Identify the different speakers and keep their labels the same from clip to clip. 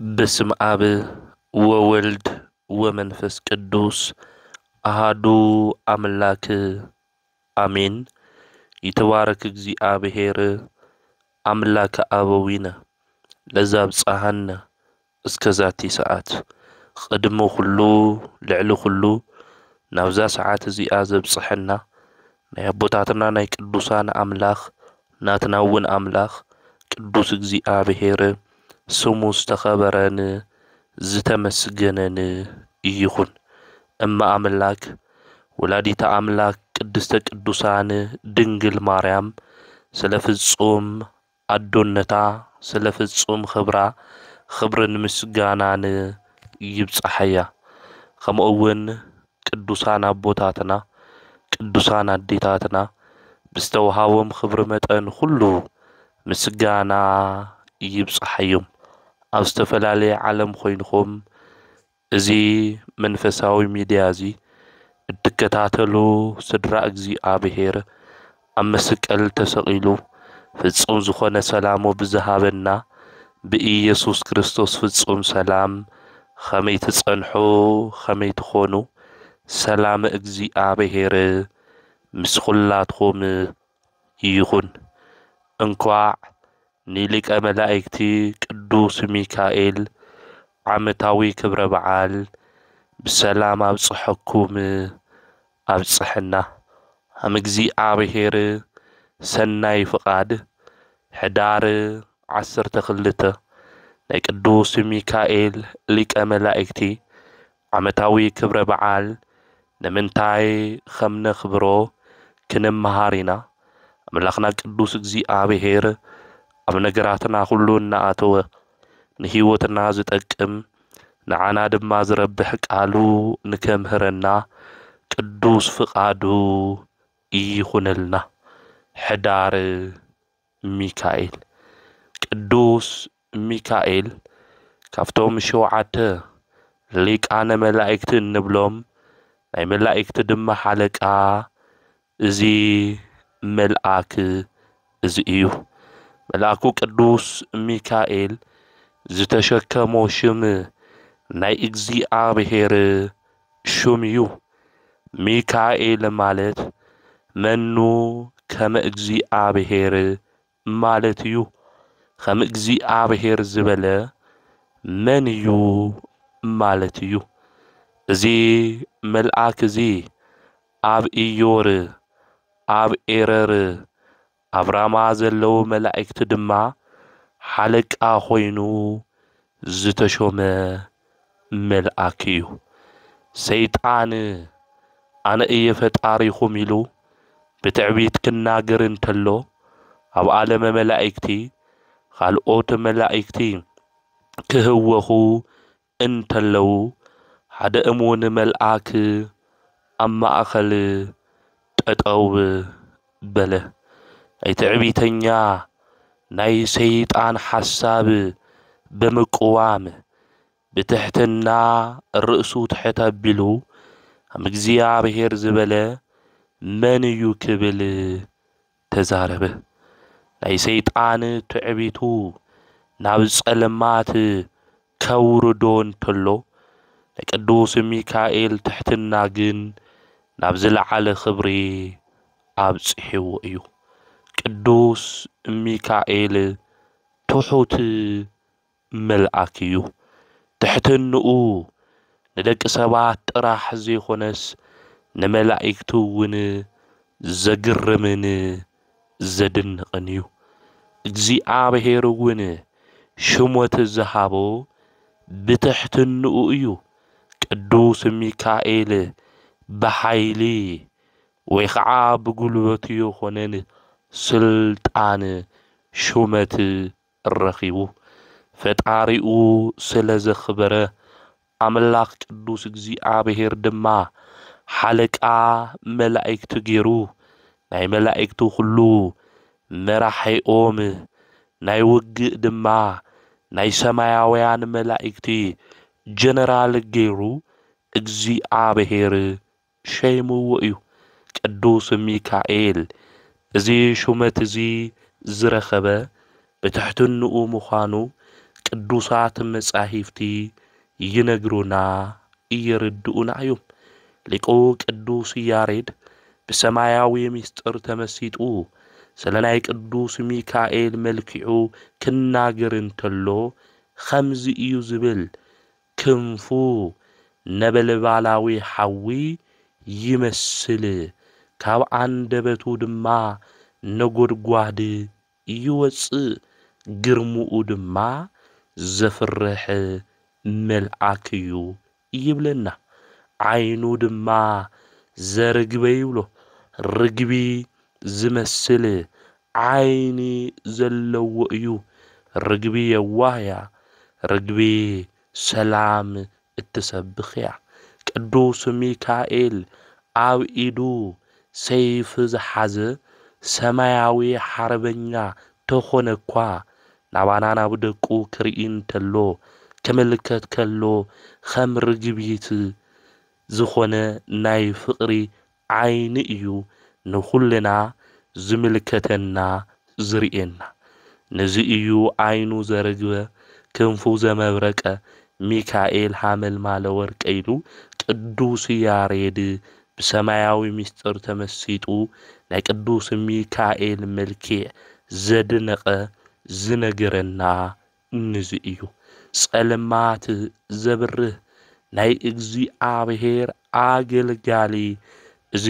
Speaker 1: بسم آب وولد ومنفس قدوس أهادو أملاك آمين يتوارك اجزي آبهير أملاك آبوينا لزاب صاهن اسكزاتي ساعات قدمو خلو لعلو خلو ناوزا ساعات زي آزب صحنا نيبوتاتنا ناي قدوسان أملاخ ناتناون أملاخ قدوس اجزي آبهير سمو استخبرن زتمسجنن يخون أما أملاك ولادي تأملاك قدست قدوسان دنجل مريم سلفصوم أدونتا سلفصوم خبرن مسجانان يبصحيا خمؤون قدوسان أبوتاتنا قدوسان أديتاتنا بستوهاوم خبر متأن خلو مسجانا يبصحيهم أستفلالي عالم خوينكم زي منفساوي ميديازي الدكتاتلو سدرا اجزي آبهير أمسك التسقيلو فتصوم زخونة سلامو بزهابنا بإيسوس كريستوس فتصوم سلام خمي تصنحو خمي تخونو سلام اجزي آبهير مسخلاتكم يخون انكواع نيلك أملايكتي قدوس ميكائيل عمتاوي كبر بعال بسلام أبصحكم أبصحنا همجزي آبهير سناي فقاد حدار 10 ناي قدوس ميكائيل ليك أملايكتي عمتاوي كبر بعال نمنتاي خمنا خبرو كنم مهارينا أملاخنا قدوس اجزي آبهير أب نجراتنا كلون نأتوه نهيوتنا زتقم نعنا دما زربح قالو نكمهرنا قدوس فقادو يخونلنا حدار ميكائيل قدوس ميكائيل كافتوم شوعت ليك أنا ملائكة نبلوم أي ملائكة دم حلقة زي ملائك زي إيو ملاكو قدوس ميكائيل زتشكمو شم ناي اجزي آبهير شميو ميكائيل مالت منو كم اجزي آبهير مالت يو خم اجزي آبهير زبلا من يو مالت يو زي ملعاك زي آب إيور آب إيرر أبراما زلو ملائكة دما حلق خوينو زتشوم ملائكيو سيطان أنا إيه فتاريخو ميلو بتعبيت كناقر انتلو أو عالم ملائكتي خالقوت ملائكتي كهوهو انتلو حد أمون ملائك أما أخل تأتأو بله أي تعبيتنيا ناي سيطان حساب بمقوام بتحتنا الرئسو تحت بلو مجزيا بهير زبله من يكبل تزاربه ناي سيطان تعبيتو نابس ألمات كوردون تلو قدوس ميكائيل تحتنا جن نابزل على خبري أبصحيو إيو قدوس ميكائيل تحوت ملائكيو تحتنقو ندق سبات راح زي خونس نملائكتو ون زقرمن زدنقنيو اجزي آبهير ون شموت الزهابو بتحتنقو إيو قدوس ميكائيل بحيلي ويخعا بقلوتيو خونن سلطان شومت الرخيبو فتعاريو سلز خبره أملاك قدوس اجزي آبهير دما حلقا ملائكتو جيرو ناي ملائكتو خلو مراحي أوم ناي وق دما ناي سماياويان ملائكتي جنرال جيرو اجزي آبهير شيمو وإيو قدوس ميكائيل زي شومت زي زرخبه بتحتنقو مخانو ቅዱሳት መጻሕፍቲ ይነግሩና ይርድኡና እዮም። ሊቁ ቅዱስ ያሬድ ብሰማያዊ ምስጢር ተመሲጡ ስለ ናይ ቅዱስ ሚካኤል መልክዑ ክናገር እንተሎ ኸምዚ እዩ ዝብል ክንፉ ነበልባላዊ ሓዊ ይመስል ካብ አንደበቱ ድማ ነጎድጓድ ይወፅእ ግርሙኡ ድማ ዘፍርሕ መልአክ እዩ ይብለና። ዓይኑ ድማ ዘርግበ ይብሎ ርግቢ ዝመስል ዓይኒ ዘለዎ እዩ። ርግቢ የዋህያ ርግቢ ሰላም እትሰብኽ እያ። ቅዱስ ሚካኤል ኣብ ኢዱ ሰይፍ ዝሓዘ ሰማያዊ ሓርበኛ ተኾነ እኳ ናባና ናብ ደቁ ክርኢ እንተሎ ክምልከት ከሎ ከም ርግቢት ዝኾነ ናይ ፍቕሪ ዓይኒ እዩ ንኹልና ዝምልከተና ዝርኤና። ነዚ እዩ ዓይኑ ዘረግበ ክንፉ ዘመብረቀ ሚካኤል ሓመልማለ ወርቀ ኢሉ ቅዱስ ያሬድ ብሰማያዊ ምስጢር ተመሲጡ ናይ ቅዱስ ሚካኤል መልክዕ ዘድነቐ ዝነገረና ነዚ እዩ። ጸልማት ዘብርህ ናይ እግዚአብሔር አገልጋሊ እዚ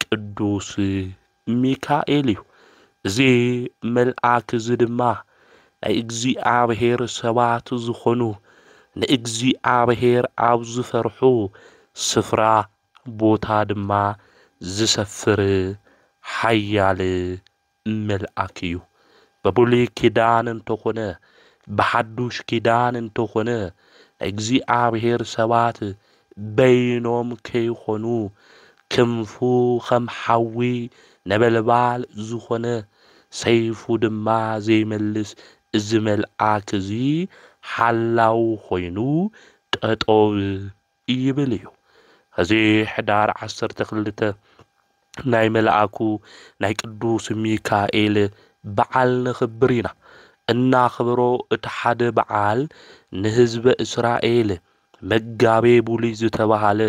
Speaker 1: ቅዱስ ሚካኤል እዩ። እዚ መልአክ እዚ ድማ ናይ እግዚአብሔር ሰባት ዝኾኑ ንእግዚአብሔር ኣብ ዝፈርሑ ስፍራ ቦታ ድማ ዝሰፍር ሓያል መልአክ እዩ። በብሉይ ኪዳን እንተኾነ በሐዱሽ ኪዳን እንተኾነ እግዚአብሔር ሰባት በይኖም ከይኾኑ ክንፉ ከም ሓዊ ነበልባል ዝኾነ ሰይፉ ድማ ዘይመልስ እዚ መልአክ እዚ ሓላው ኮይኑ ጠጠው ይብል እዩ። እዚ ሕዳር 12 ናይ መልአኩ ናይ ቅዱስ ሚካኤል በዓል ንኽብር ኢና። እናኽብሮ እቲ ሓደ በዓል ንህዝበ እስራኤል መጋቤ ብሉይ ዝተባሃለ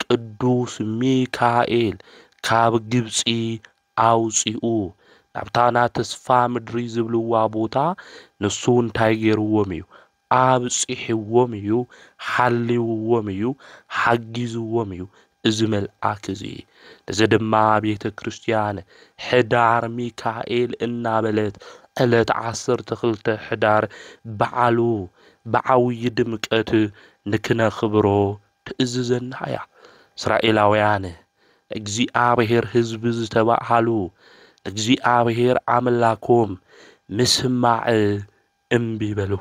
Speaker 1: ቅዱስ ሚካኤል ካብ ግብፂ አውፂኡ ናብታና ተስፋ ምድሪ ዝብልዋ ቦታ ንሱ እንታይ ገይርዎም እዩ? አብፂሕዎም እዩ፣ ሓልይዎም እዩ፣ ሓጊዝዎም እዩ። እዚ መልአክ እዚ እዚ ድማ ቤተ ክርስቲያን ሕዳር ሚካኤል እናበለት ዕለት 12 ሕዳር በዓሉ ብዓብይ ድምቀት ንክነኽብሮ ትእዝዘና እያ። እስራኤላውያን እግዚአብሔር ህዝቢ ዝተባሃሉ እግዚአብሔር አምላኮም ምስማዕ እምቢ በሉ።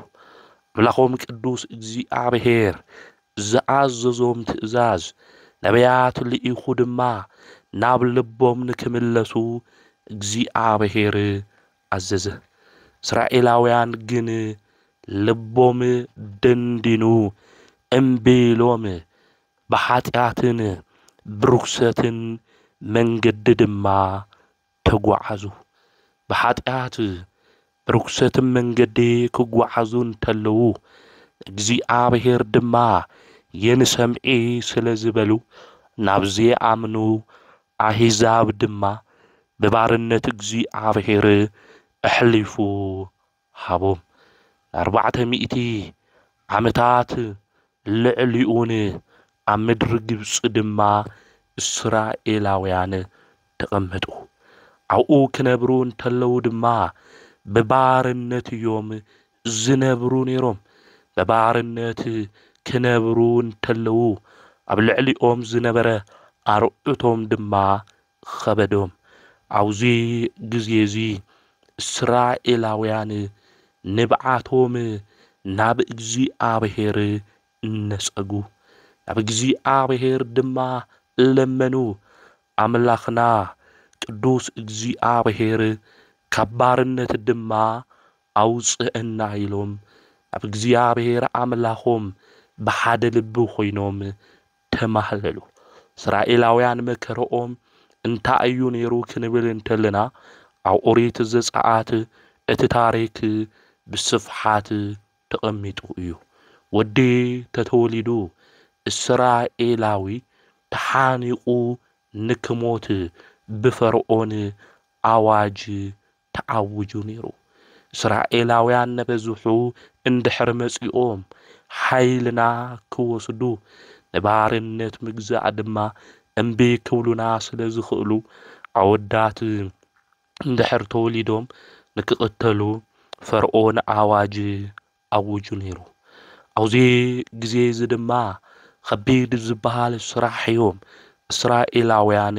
Speaker 1: አምላኮም ቅዱስ እግዚአብሔር ዝኣዘዞም ትእዛዝ ነቢያት ልኢኹ ድማ ናብ ልቦም ንክምለሱ እግዚአብሔር አዘዘ። እስራኤላውያን ግን ልቦም ደንዲኑ እምቢ ኢሎም ብኃጢአትን ብርኩሰትን መንገዲ ድማ ተጓዓዙ። ብኃጢአት ብርኩሰትን መንገዲ ክጓዓዙ እንተለዉ እግዚአብሔር ድማ የንሰምዒ ስለ ዝበሉ ናብዚ አምኑ አሕዛብ ድማ በባርነት እግዚአብሔር እሕሊፉ ሃቦም። 400 ዓመታት ልዕሊኡን ኣብ ምድሪ ግብፂ ድማ እስራኤላውያን ተቐመጡ። ኣብኡ ክነብሩ እንተለዉ ድማ በባርነት እዮም ዝነብሩ ነይሮም። በባርነት ክነብሩ እንተለዉ ኣብ ልዕሊኦም ዝነበረ ኣርዑቶም ድማ ኸበዶም። ኣብዚ ግዜ እዚ እስራኤላውያን ንብዓቶም ናብ እግዚአብሔር ነጸጉ። ናብ እግዚአብሔር ድማ ለመኑ። አምላኽና ቅዱስ እግዚአብሔር ካብ ባርነት ድማ አውፅአና ኢሎም ኣብ እግዚአብሔር አምላኾም ብሓደ ልቢ ኮይኖም ተማህለሉ። እስራኤላውያን መከረኦም እንታይ እዩ ነይሩ ክንብል እንተለና ኣብ ኦሪት ዘጸአት እቲ ታሪክ ብስፍሓት ተቐሚጡ እዩ ወዲ ተተወሊዱ እስራኤላዊ ተሓኒቁ ንክሞት ብፈርዖን ኣዋጅ ተዓውጁ ነይሩ እስራኤላውያን ነበዝሑ እንድሕር መጺኦም ሓይልና ክወስዱ ነባርነት ምግዛእ ድማ እምቢ ክብሉና ስለ ዝኽእሉ ኣወዳት እንድሕር ተወሊዶም ንክቕተሉ ፈርዖን ኣዋጅ ኣውጁ ነይሩ ኣብዚ ግዜ እዚ ድማ ከቢድ ዝበሃል ስራሕ እዮም እስራኤላውያን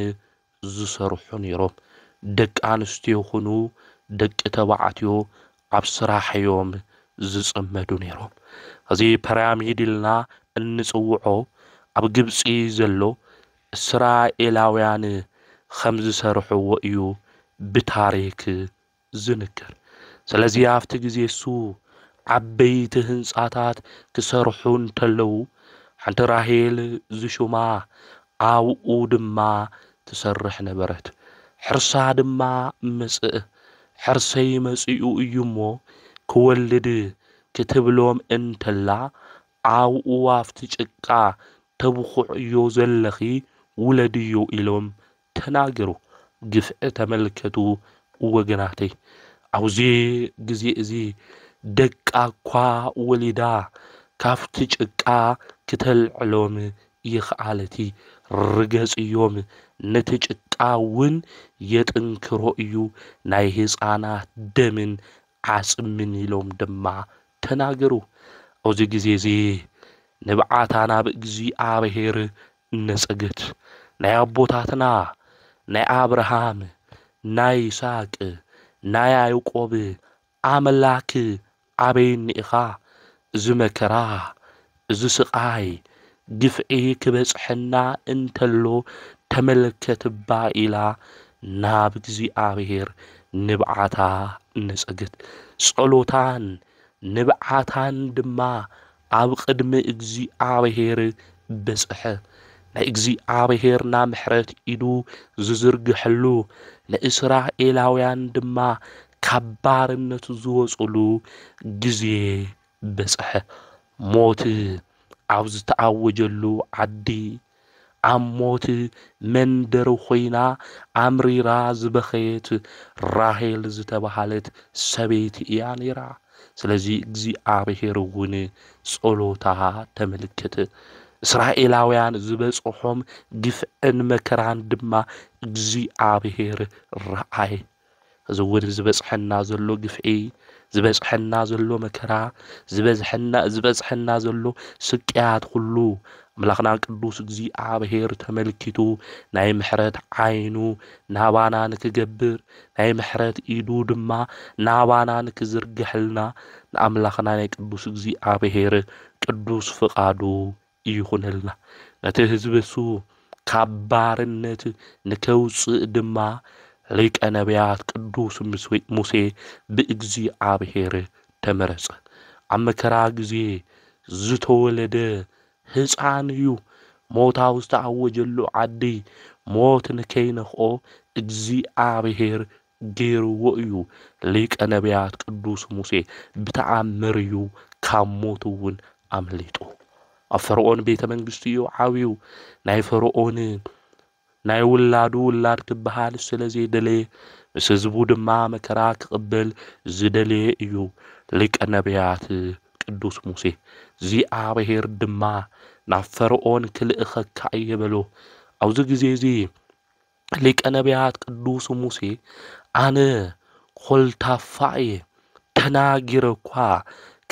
Speaker 1: ዝሰርሑ ነይሮም ደቂ ኣንስትዮ ይኹኑ ደቂ ተባዕትዮ ኣብ ስራሕ እዮም ዝጽመዱ ነይሮም እዚ ፒራሚድ ኢልና እንጽውዖ ኣብ ግብጺ ዘሎ እስራኤላውያን ከም ዝሰርሕዎ እዩ ብታሪክ ዝንገር ስለዚ ኣብቲ ግዜ እሱ ዓበይቲ ህንጻታት ክሰርሑ እንተለዉ ሓንቲ ራሄል ዝሹማ ኣብኡ ድማ ትሰርሕ ነበረት ሕርሳ ድማ መጽእ ሕርሰይ መጽኡ እዩ እሞ ክወልድ ክትብሎም እንተላ ኣብኡ ኣብቲ ጭቃ ተብኹዕዮ ዘለኺ ውለድዮ ኢሎም ተናገሩ ግፍዕ ተመልከቱ ወገናተይ ኣብዚ ግዜ እዚ ደቃ እኳ ወሊዳ ካፍቲ ጭቃ ክተልዕሎም ይኽኣለቲ ርገጽዮም ነቲ ጭቃ እውን የጥንክሮ እዩ ናይ ህፃናት ደምን ዓጽምን ኢሎም ድማ ተናገሩ ኣብዚ ግዜ እዚ ንብዓታና ብእግዚአብሔር ነጸገት ናይ ኣቦታትና ናይ አብርሃም ናይ ይስሐቅ ናይ ያዕቆብ ኣምላክ ኣበይኒ ኢኻ እዚ መከራ እዚ ስቃይ ግፍዒ ክበጽሕና እንተሎ ተመልከትባ ኢላ ናብ እግዚአብሔር ንብዓታ ነጸገት ጸሎታን ንብዓታን ድማ ኣብ ቅድሚ እግዚአብሔር በጽሐ ናይ እግዚአብሔርና ምሕረት ኢዱ ዝዝርግሐሉ ንእስራኤላውያን ድማ ካብ ባርነት ዝወጽሉ ግዜ በጽሐ ሞት ኣብ ዝተዓወጀሉ ዓዲ ኣብ ሞት መንደር ኮይና ኣምሪራ ዝበኸየት ራሄል ዝተባሃለት ሰበይቲ እያ ነይራ ስለዚ እግዚአብሔር እውን ጸሎታ ተመልከተ እስራኤላውያን ዝበጽሖም ግፍዕን መከራን ድማ እግዚአብሔር ረአየ ዝውን ዝበጽሐና ዘሎ ግፍዒ ዝበጽሐና ዘሎ መከራ ዝበጽሐና ዘሎ ስቅያት ሁሉ አምላክና ቅዱስ እግዚአብሔር ተመልክቱ ናይ ምሕረት ዓይኑ ናባና ንክገብር ናይ ምሕረት ኢዱ ድማ ናባና ንክዝርግሕልና ንኣምላክና ናይ ቅዱስ እግዚአብሔር ቅዱስ ፍቃዱ ይኹንልና ነቲ ህዝብሱ ካብ ባርነት ንከውፅእ ድማ ሊቀ ነቢያት ቅዱስ ሙሴ ብእግዚአብሔር ተመረጸ ኣብ መከራ ግዜ ዝተወለደ ህፃን እዩ ሞታው ዝተዓወጀሉ ዓዲ ሞት ንከይነኽኦ እግዚአብሔር ገይርዎ እዩ ሊቀ ነቢያት ቅዱስ ሙሴ ብተኣምር እዩ ካብ ሞት እውን ኣምሊጡ ኣብ ፈርዖን ቤተ መንግስቲ እዩ ዓብዩ ናይ ፈርዖን ናይ ውላዱ ውላድ ክበሃል ስለዘይደለየ ምስ ህዝቡ ድማ መከራ ክቕበል ዝደለየ እዩ ሊቀ ነቢያት ቅዱስ ሙሴ እግዚአብሔር ድማ ናብ ፈርዖን ክልእኸካ እየበሎ ኣብዚ ግዜ እዚ ሊቀ ነቢያት ቅዱስ ሙሴ ኣነ ኮልታፋ እየ ተናጊረ እኳ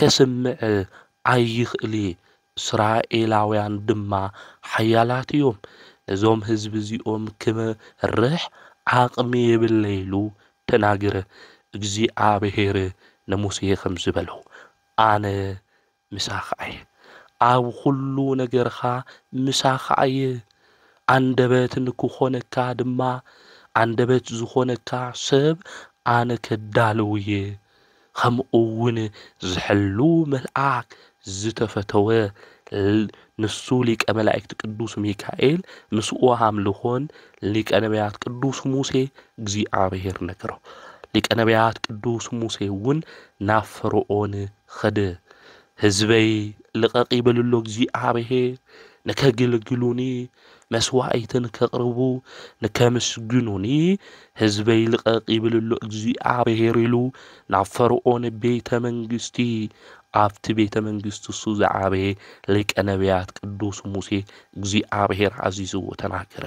Speaker 1: ከስምዕ ኣይኽእሊ እስራኤላውያን ድማ ሓያላት እዮም ነዞም ህዝቢ እዚኦም ክመርሕ ዓቕሚ የብለይሉ ተናገረ እግዚአብሔር ንሙሴ ከም ዝበሎ ኣነ ምሳኻ እየ ኣብ ኩሉ ነገርኻ ምሳኻ እየ አንደበት ንክኾነካ ድማ አንደበት ዝኾነካ ሰብ ኣነ ከዳልውየ ከምኡውን ዝሕሉ መልአክ ዝተፈተወ ንሱ ሊቀ መላእክት ቅዱስ ሚካኤል ምስኡ ኣምልኾን ሊቀ ነቢያት ቅዱስ ሙሴ እግዚአብሔር ነገሮ ሊቀ ነቢያት ቅዱስ ሙሴ እውን ናብ ፈርዖን ኸደ ህዝበይ ልቀቂ በልሎ እግዚአብሔር ንከግልግሉኒ መስዋዕትን ከቅርቡ ንከመስግኑኒ ህዝበይ ልቀቂ በልሎ እግዚአብሔር ኢሉ ናብ ፈርዖን ቤተ መንግስቲ ኣብቲ ቤተ መንግስቲ እሱ ዝዓበየ ሊቀ ነቢያት ቅዱስ ሙሴ እግዚአብሔር ዓዚዝዎ ተናገረ።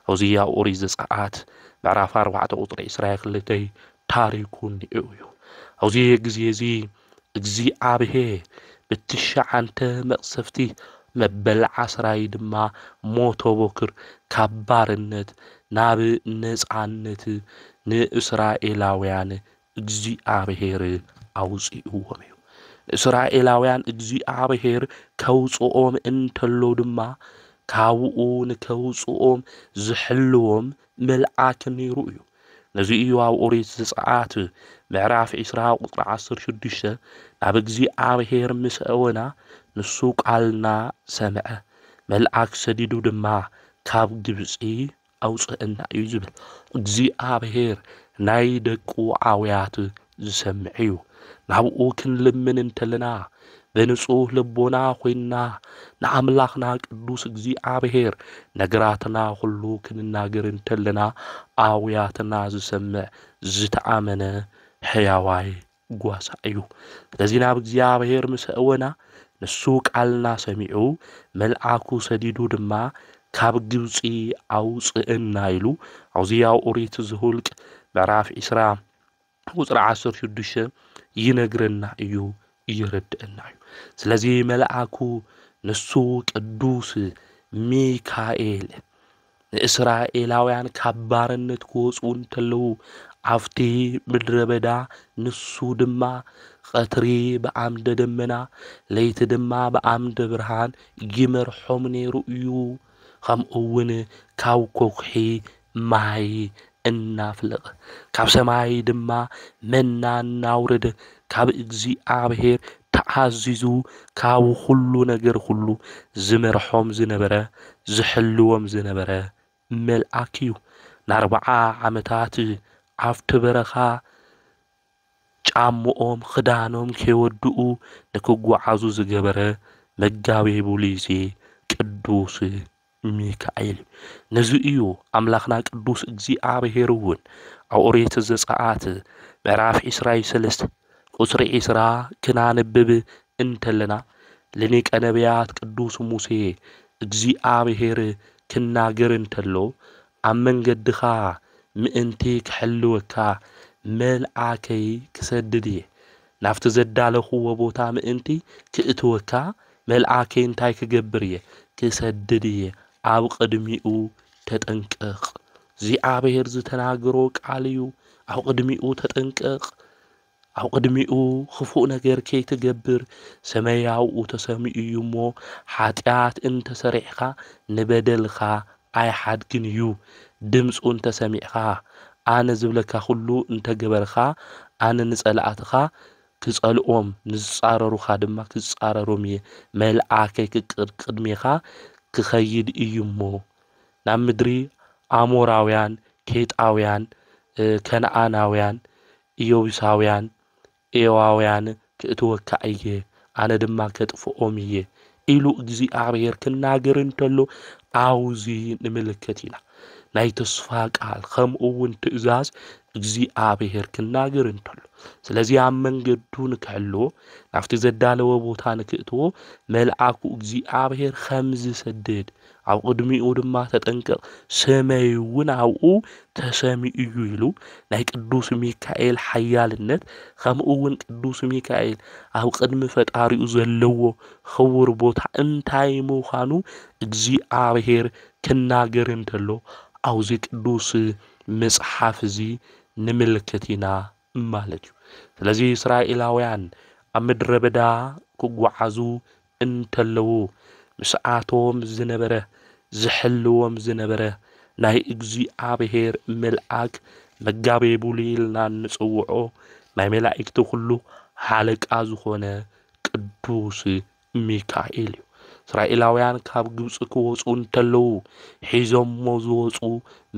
Speaker 1: ኣብዚያ ኦሪት ዘፀአት ምዕራፍ 4 ቁጥሪ 22 ታሪኩን እዩ። ኣብዚ ግዜ እዚ እግዚአብሔር ብትሽዓንተ መቅሰፍቲ መበል 10 ድማ ሞቶ ቦክር ካብ ባርነት ናብ ነፃነት ንእስራኤላውያን እግዚአብሔር ኣውፂእዎም እዩ። እስራኤላውያን እግዚአብሔር ከውፅኦም እንተሎ ድማ ካብኡ ንከውፅኦም ዝሕልዎም መልአክ ነይሩ እዩ። ነዚ እዩ ኣብ ኦሪት ዘፀአት ምዕራፍ 20 ቁጥሪ 16 ናብ እግዚአብሔር ምስአወና ንሱ ቃልና ሰምዐ መልአክ ሰዲዱ ድማ ካብ ግብፂ ኣውፅአና እዩ ዝብል እግዚአብሔር ናይ ደቁ ዓውያት ዝሰምዕ እዩ። ናብኡ ክንልምን እንተለና በንጹህ ልቦና ኮይና ንኣምላኽና ቅዱስ እግዚአብሔር ነገራትና ሁሉ ክንናገር እንተለና ዓውያትና ዝሰምዕ ዝተኣመነ ሕያዋይ ጓሳ እዩ። ስለዚ ናብ እግዚአብሔር ምስአወና ንሱ ቃልና ሰሚዑ መልአኩ ሰዲዱ ድማ ካብ ግብፂ ኣውፅአና ኢሉ ኣብዚያ ኦሪት ዘሁልቅ ምዕራፍ 20 ቁጥሪ 16 ይነግረና እዩ ይረድአና እዩ። ስለዚ መልአኩ ንሱ ቅዱስ ሚካኤል ንእስራኤላውያን ካብ ባርነት ክወፁ እንተለዉ ኣብቲ ምድረ በዳ ንሱ ድማ ቀትሪ በአምደ ደመና ለይቲ ድማ በአምደ ብርሃን ይመርሖም ነይሩ እዩ። ከምኡውን ካብ ኮክሒ ማይ እናፍለቀ ካብ ሰማይ ድማ መና እናውረደ ካብ እግዚአብሔር ተዓዚዙ ካብ ሁሉ ነገር ሁሉ ዝመርሖም ዝነበረ ዝሕልዎም ዝነበረ መልአክ እዩ። ን40 ዓመታት ኣብቲ በረኻ ጫምኦም ክዳኖም ከይወድኡ ንክጓዓዙ ዝገበረ መጋቤ ፖሊስ ቅዱስ ሚካኤል ነዚ እዩ ኣምላኽና ቅዱስ እግዚአብሔር እውን ኣብ ኦሪት ዘፀአት ምዕራፍ 23 ቁጥሪ 20 ክናንብብ እንተለና ለሊቀ ነቢያት ቅዱስ ሙሴ እግዚአብሔር ክናገር እንተሎ ኣብ መንገድኻ ምእንቲ ክሕልወካ መልአከይ ክሰድድ እየ ናብቲ ዘዳለኽዎ ቦታ ምእንቲ ክእትወካ መልአከይ እንታይ ክገብር እየ ክሰድድ እየ ኣብ ቅድሚኡ ተጠንቀቕ። እግዚአብሔር ዝተናገሮ ቃል እዩ። ኣብ ቅድሚኡ ተጠንቀቕ ኣብ ቅድሚኡ ክፉእ ነገር ከይትገብር ሰማያዊኡ ተሰሚዑ እዩ እሞ ሓጢአት እንተሰሪዕኻ ንበደልኻ ኣይሓድግን እዩ። ድምፁ እንተሰሚዕኻ ኣነ ዝብለካ ሁሉ እንተገበርኻ ኣነ ንጸላእትኻ ክጸልኦም ንዝጻረሩኻ ድማ ክጻረሮም እየ መልአከይ ቅድሚኻ ክኸይድ እዩ እሞ ናብ ምድሪ ኣሞራውያን ኬጣውያን ከነአናውያን ኢዮብሳውያን ኤዋውያን ክእትወካ እየ ኣነ ድማ ከጥፍኦም እየ ኢሉ እግዚአብሔር ክናገር እንተሎ ኣውዚ ንምልከት ኢና ናይ ተስፋ ቃል ከምኡውን ትእዛዝ እግዚአብሔር ክናገር እንተሎ ስለዚ ኣብ መንገዱ ንክሕልዎ ናብቲ ዘዳለወ ቦታ ንክእትዎ መልአኩ እግዚአብሔር ከምዝ ሰደድ ኣብ ቅድሚኡ ድማ ተጠንቀቕ ሰማይ እውን ኣብኡ ተሰሚዑ እዩ ኢሉ ናይ ቅዱስ ሚካኤል ሓያልነት ከምኡውን ቅዱስ ሚካኤል ኣብ ቅድሚ ፈጣሪኡ ዘለዎ ክቡር ቦታ እንታይ ምዃኑ እግዚአብሔር ክናገር እንተሎ ኣውዚ ቅዱስ መጽሓፍ እዚ ንምልከት ኢና ማለት እዩ። ስለዚ እስራኤላውያን ኣብ ምድረ በዳ ክጓዓዙ እንተለዉ ምስዓቶም ዝነበረ ዝሕልዎም ዝነበረ ናይ እግዚአብሔር መልአክ መጋቤ ቡሊልና ንጽውዖ ናይ መላእክቲ ሁሉ ሓለቃ ዝኾነ ቅዱስ ሚካኤል እዩ። እስራኤላውያን ካብ ግብፂ ክወፁ እንተለዉ ሒዞሞ ዝወፁ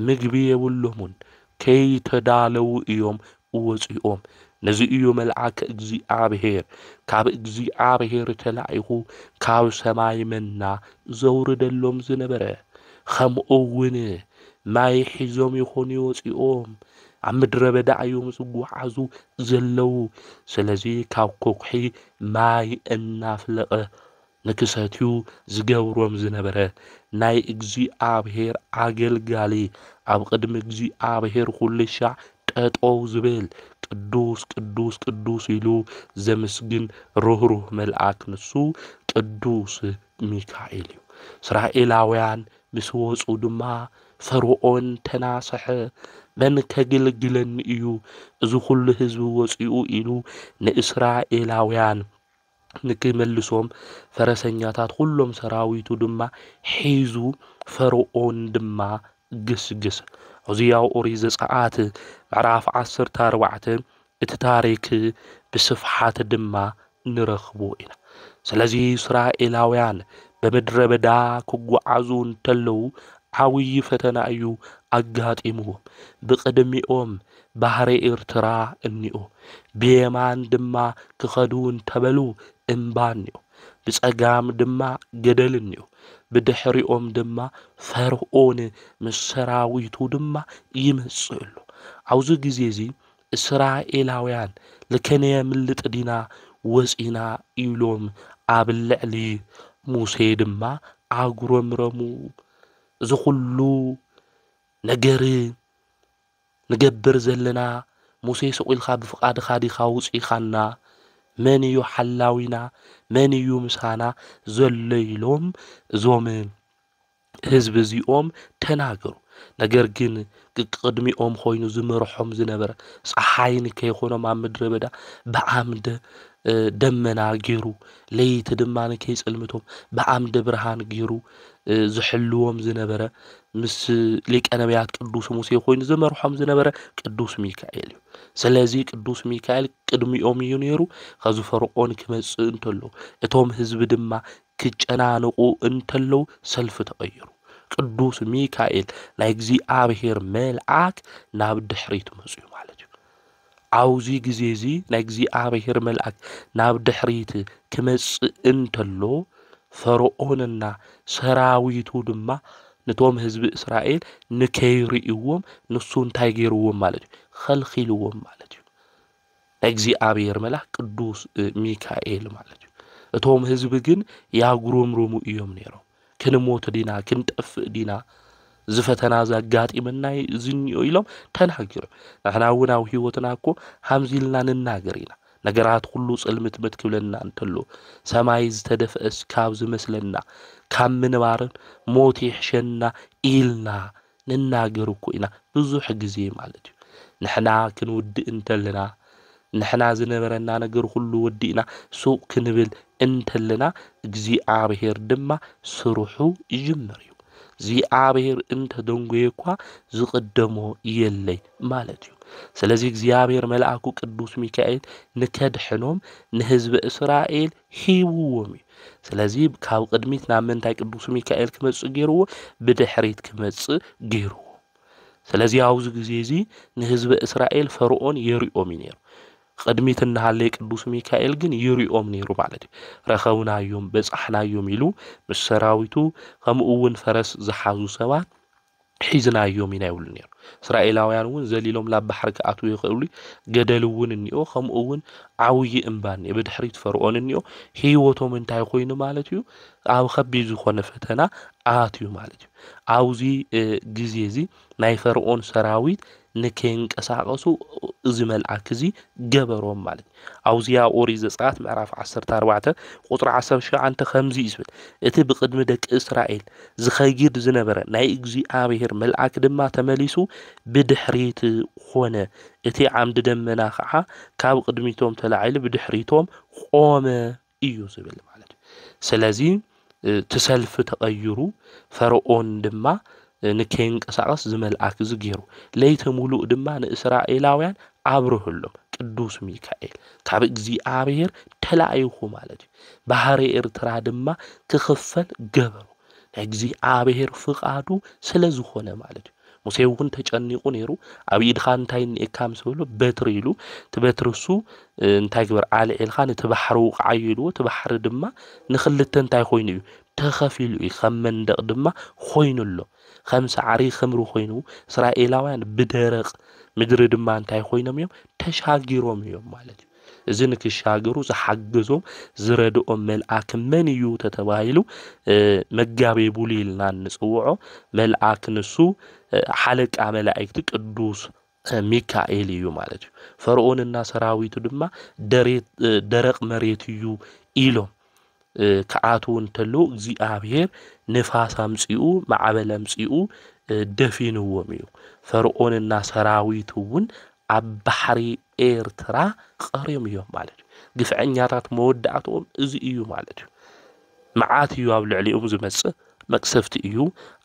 Speaker 1: ምግቢ የብሎምን ከይተዳለዉ እዮም ወፂኦም نزئيو ملعك እግዚአብሔር ካብ እግዚአብሔር ተላኢኹ ካብ ሰማይ መና ዘውርደሎም ዝነበረ ከምኡውን ማይ ሒዞም ይኾኑ ወፂኦም ኣብ ምድረ በዳ እዮም ዝጓዓዙ ዘለው ስለዚ ካብ ኮኩሒ ማይ እናፍለቀ ንክሰትዩ ዝገብሮም ዝነበረ ናይ እግዚአብሔር አገልጋሊ ኣብ ቅድሚ እግዚአብሔር ኩልሻ ጠጠው ዝብል ቅዱስ ቅዱስ ቅዱስ ኢሉ ዘመስግን ሩህሩህ መልአክ ንሱ ቅዱስ ሚካኤል እዩ እስራኤላውያን ምስ ወፁ ድማ ፈርዖን ተናሰሐ መን ከግልግለን እዩ እዚ ኩሉ ህዝቢ ወፂኡ ኢሉ ንእስራኤላውያን ንክመልሶም ፈረሰኛታት ሁሉም ሰራዊቱ ድማ ሒዙ ፈርዖን ድማ ግስግስ እዚያው ኦሪት ዘጸአት ምዕራፍ 14 እቲ ታሪክ ብስፍሓት ድማ ንረኽቦ ኢና ስለዚ እስራኤላውያን በምድረ በዳ ክጓዓዙ እንተለው ዓብይ ፈተና እዩ አጋጢምዎም ብቅድሚኦም ባህረ ኤርትራ እንዮ ብየማን ድማ ክኸዱ እንተበሉ እምባንዮ ብጸጋም ድማ ገደል እንዮ ብድሕሪኦም ድማ ፈርዖን ምስ ሰራዊቱ ድማ ይመጽሉ አውዚ ጊዜ እዚ እስራኤላውያን ለከነየ ምልጥ ዲና ወፂና ኢሎም ኣብ ልዕሊ ሙሴ ድማ አጉረምረሙ ዝኹሉ ነገር ንገብር ዘለና ሙሴ ሰቂልካ ብፍቃድካ ዲኻ ውጪኻና መን እዩ ሓላዊና መን እዩ ምሳና ዘለይሎም ዞም ህዝብ እዚኦም ተናገሩ ነገር ግን ቅድሚኦም ኮይኑ ዝመርሖም ዝነበረ ፀሓይን ከይኾኖም ኣብ ምድረ በዳ በአምደ ደመና ገይሩ ለይቲ ድማ ከይጽልምቶም በአምደ ብርሃን ገይሩ ዝሕልዎም ዝነበረ ምስ ሊቀ ነቢያት ቅዱስ ሙሴ ኮይኑ ዝመርሖም ዝነበረ ቅዱስ ሚካኤል እዩ ስለዚ ቅዱስ ሚካኤል ቅድሚኦም እዩ ነይሩ ከዚ ፈርዖን ክመጽእ እንተሎ እቶም ህዝብ ድማ ክጨናንቁ እንተለው ሰልፍ ተቀይሩ ቅዱስ ሚካኤል ናይ እግዚአብሔር መልአክ ናብ ድሕሪት መጽኡ ማለት እዩ አውዚ ጊዜ እዚ ናይ እግዚአብሔር መልአክ ናብ ድሕሪት ክመጽእ እንተሎ ፈርዖንና ሰራዊቱ ድማ ነቶም ህዝብ እስራኤል ንከይርኢዎም ንሱ እንታይ ገይርዎም ማለት እዩ ኸልኺልዎም ማለት እዩ ናይ እግዚአብሔር መልአክ ቅዱስ ሚካኤል ማለት እዩ እቶም ህዝብ ግን ያጉረምረሙ እዮም ነይሮም ክንሞት ዲና ክንጠፍእ ዲና ዝፈተና ዘጋጢምና ዝንዮ ኢሎም ተናገሩ ንሕና እውን ኣብ ህይወትና እኮ ሃምዚልና ንናገር ኢና ነገራት ሁሉ ጽልምት መትክብለና እንተሎ ሰማይ ዝተደፈአስ ካብ ዝመስለና ካብ ምንባርን ሞት ይሕሸና ኢልና ንናገር እኮ ኢና ብዙሕ ግዜ ማለት እዩ ንሕና ክንውድእ እንተልና ንሕና ዝነበረና ነገር ሁሉ ወዲእና ሱቅ ክንብል እንተልና እግዚአብሔር ድማ ስሩሑ ይጅምር እዩ እግዚአብሔር እንተ ደንጎየኳ ዝቅደሞ የለይ ማለት እዩ ስለዚ እግዚአብሔር መልአኩ ቅዱስ ሚካኤል ንከድሕኖም ንህዝብ እስራኤል ሂብዎም እዩ ስለዚ ካብ ቅድሚት ናብ ምንታይ ቅዱስ ሚካኤል ክመጽእ ገይርዎ ብድሕሪት ክመጽእ ገይርዎ ስለዚ አውዚ ጊዜ እዚ ንህዝብ እስራኤል ፈርዖን የሪኦም ነይሩ ቅድሚት እናሃለይ ቅዱስ ሚካኤል ግን ይሪኦም ነይሩ ማለት እዩ ረኸውናዮም በጻሕናዮም ኢሉ ምስ ሰራዊቱ ከምኡውን ፈረስ ዝሓዙ ሰባት ሒዝናዮም ኢና ይብሉ ነይሩ እስራኤላውያን እውን ዘሊሎም ላብ ባሕሪ ከኣቱ ይኽእሉ ገደል እውን እንዮ ከምኡውን ዓውይ እምባን ብድሕሪት ፈርዖን እንዮ ህይወቶም እንታይ ኮይኑ ማለት እዩ ኣብ ከቢድ ዝኾነ ፈተና ኣትዩ ማለት እዩ አውዚ ጊዜ እዚ ናይ ፈርዖን ሰራዊት ንከይንቀሳቀሱ እዚ መልአክ እዚ ገበሮም ማለት አውዚያ ኦሪት ዘጸአት ምዕራፍ 14 ቁጥር 19 ከምዚ ይስብል እቲ ብቅድሚ ደቂ እስራኤል ዝኸይድ ዝነበረ ናይ እግዚአብሔር መልአክ ድማ ተመሊሱ ብድሕሪት ኾነ እቲ ዓምድ ደመና ከዓ ካብ ቅድሚቶም ተላዒሉ ብድሕሪቶም ቆመ እዩ ዝብል ማለት ስለዚ ተሰልፍ ተቀይሩ ፈርዖን ድማ ንከይንቀሳቀስ ዝመልአክ ዝገይሩ ለይቲ ሙሉእ ድማ ንእስራኤላውያን አብርህሎም ቅዱስ ሚካኤል ካብ እግዚአብሔር ተላኢኹ ማለት እዩ ባህረ ኤርትራ ድማ ክኽፈል ገበሩ ናይ እግዚአብሔር ፍቃዱ ስለዝኾነ ማለት እዩ ሙሴ እውን ተጨኒቁ ነይሩ ኣብ ኢድኻ እንታይ ንኤካ ምስ በሎ በትሪ ኢሉ ትበትሪ እሱ እንታይ ግበር ኣልዒልካ ነቲ ባሕሪ ውቅዓዩ ኢልዎ እቲ ባሕሪ ድማ ንክልተ እንታይ ኮይኑ እዩ ተኸፊሉ እዩ ከም መንደቕ ድማ ኮይኑ ኣሎ ከም ሳዕሪ ከምሩ ኮይኑ እስራኤላውያን ብደረቕ ምድሪ ድማ እንታይ ኮይኖም እዮም ተሻጊሮም እዮም ማለት እዩ እዚ ንክሻገሩ ዝሓገዞም ዝረድኦም መልአክ መን እዩ ተተባሂሉ መጋቤ ቡሊ ኢልና ንፅውዖ መልአክ ንሱ ሓለቃ መላእክቲ ቅዱስ ሚካኤል እዩ ማለት እዩ ፈርዖንና ሰራዊቱ ድማ ደረቕ መሬት እዩ ኢሎም ከኣትው እንተለው እግዚአብሔር ንፋስ አምጽኡ ማዕበል አምጽኡ ደፊንዎም እዩ ፈርዖንና ሰራዊቱ እውን ኣብ ባሕሪ ኤርትራ ቀሪዮም እዮም ማለት እዩ ግፍዐኛታት መወዳእቶም እዚ እዩ ማለት እዩ መዓት እዩ ኣብ ልዕሊኦም ዝመጽእ መቅሰፍቲ እዩ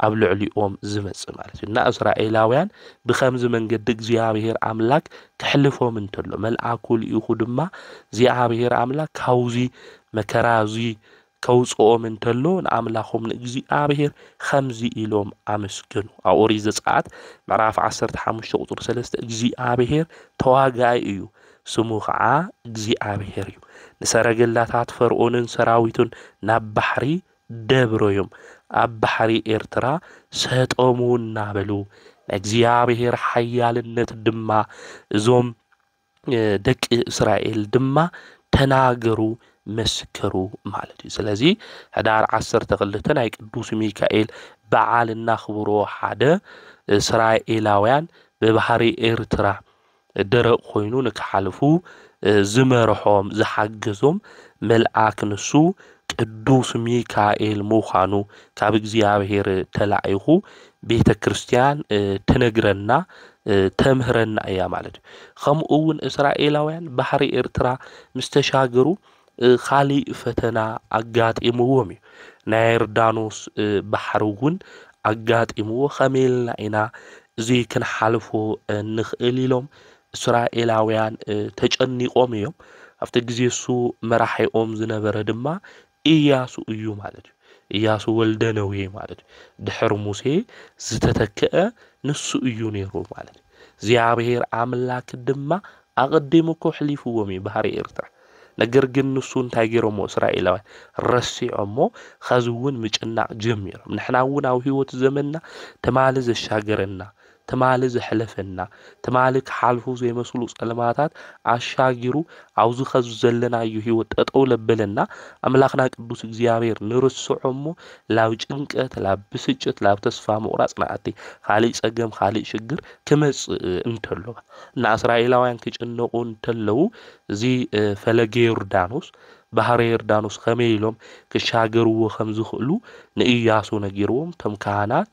Speaker 1: ኣብ ልዕሊኦም ዝመጽእ ማለት እዩ እና እስራኤላውያን ብኸምዚ መንገዲ እግዚአብሔር አምላክ ክሕልፎም እንተሎ መልአኩ ልኢኹ ድማ እግዚአብሔር አምላክ ካውዚ መከራዚ ከውጽኦም እንተሎ ንኣምላኾም ንእግዚአብሔር ከምዚ ኢሎም ኣመስግኑ ኣብ ኦሪት ዘጸአት ምዕራፍ 15 ቁጥር 3 እግዚአብሔር ተዋጋኢ እዩ ስሙ ከዓ እግዚአብሔር እዩ ንሰረገላታት ፈርዖንን ሰራዊቱን ናብ ባሕሪ ደብሮዮም ኣብ ባሕሪ ኤርትራ ሰጠሙ እናበሉ እግዚአብሔር ሓያልነት ድማ እዞም ደቂ እስራኤል ድማ ተናገሩ መስከሩ ማለት እዩ ስለዚ ህዳር 12 ናይ ቅዱስ ሚካኤል በዓል እናኽብሮ ሓደ እስራኤላውያን በባሕሪ ኤርትራ ደረቕ ኮይኑ ንክሓልፉ ዝመርሖም ዝሓገዞም መልአክ ንሱ ቅዱስ ሚካኤል ምዃኑ ካብ እግዚአብሔር ተላኢኹ ቤተ ክርስቲያን ትነግረና ተምህረና እያ ማለት እዩ ከምኡ እውን እስራኤላውያን ባሕሪ ኤርትራ ምስተሻገሩ خالي فتنا أجات إموهم نيردانوس بحرون أجات إمو خميلنا إنا زي كن حلفو نخيلهم إسرائيلاويان تجني قوميهم أفتجزيسو مراحي زنبر دما إياسو إيو مالج إياسو ولدنوي مالج دحر موسى زتتكأ نسو إيو نيرو مالج زيابهير عملاك دما أقدمكو حليفو ومي بحري إرتاح ነገር ግን ንሱ እንታይ ገይሮሞ እስራኤላውያን ረሲዖሞ ኸዝውን ምጭናዕ ጀሚሮም ንሕና እውን ኣብ ህይወት ዘመንና ተማለ ዘሻገረና ተማለ ዘሕለፈና ተማለ ክሓልፉ ዘይመስሉ ጸለማታት ኣሻጊሩ ኣውዙ ኸዙ ዘለናዩ ህይወት ጠጠው ለበለና ኣምላኽና ቅዱስ እግዚአብሔር ንርስዖሞ ላብ ጭንቀት ላብ ብስጭት ላብ ተስፋ ምቁራጽ ናኣቲ ኻሊእ ጸገም ኻሊእ ሽግር ክመጽእ እንተሎ እና እስራኤላውያን ክጭነቁ እንተለው እዚ ፈለገ ዮርዳኖስ ባህረ ዮርዳኖስ ከመይ ኢሎም ክሻገርዎ ከም ዝኽእሉ ንኢያሱ ነጊርዎም ተም ካህናት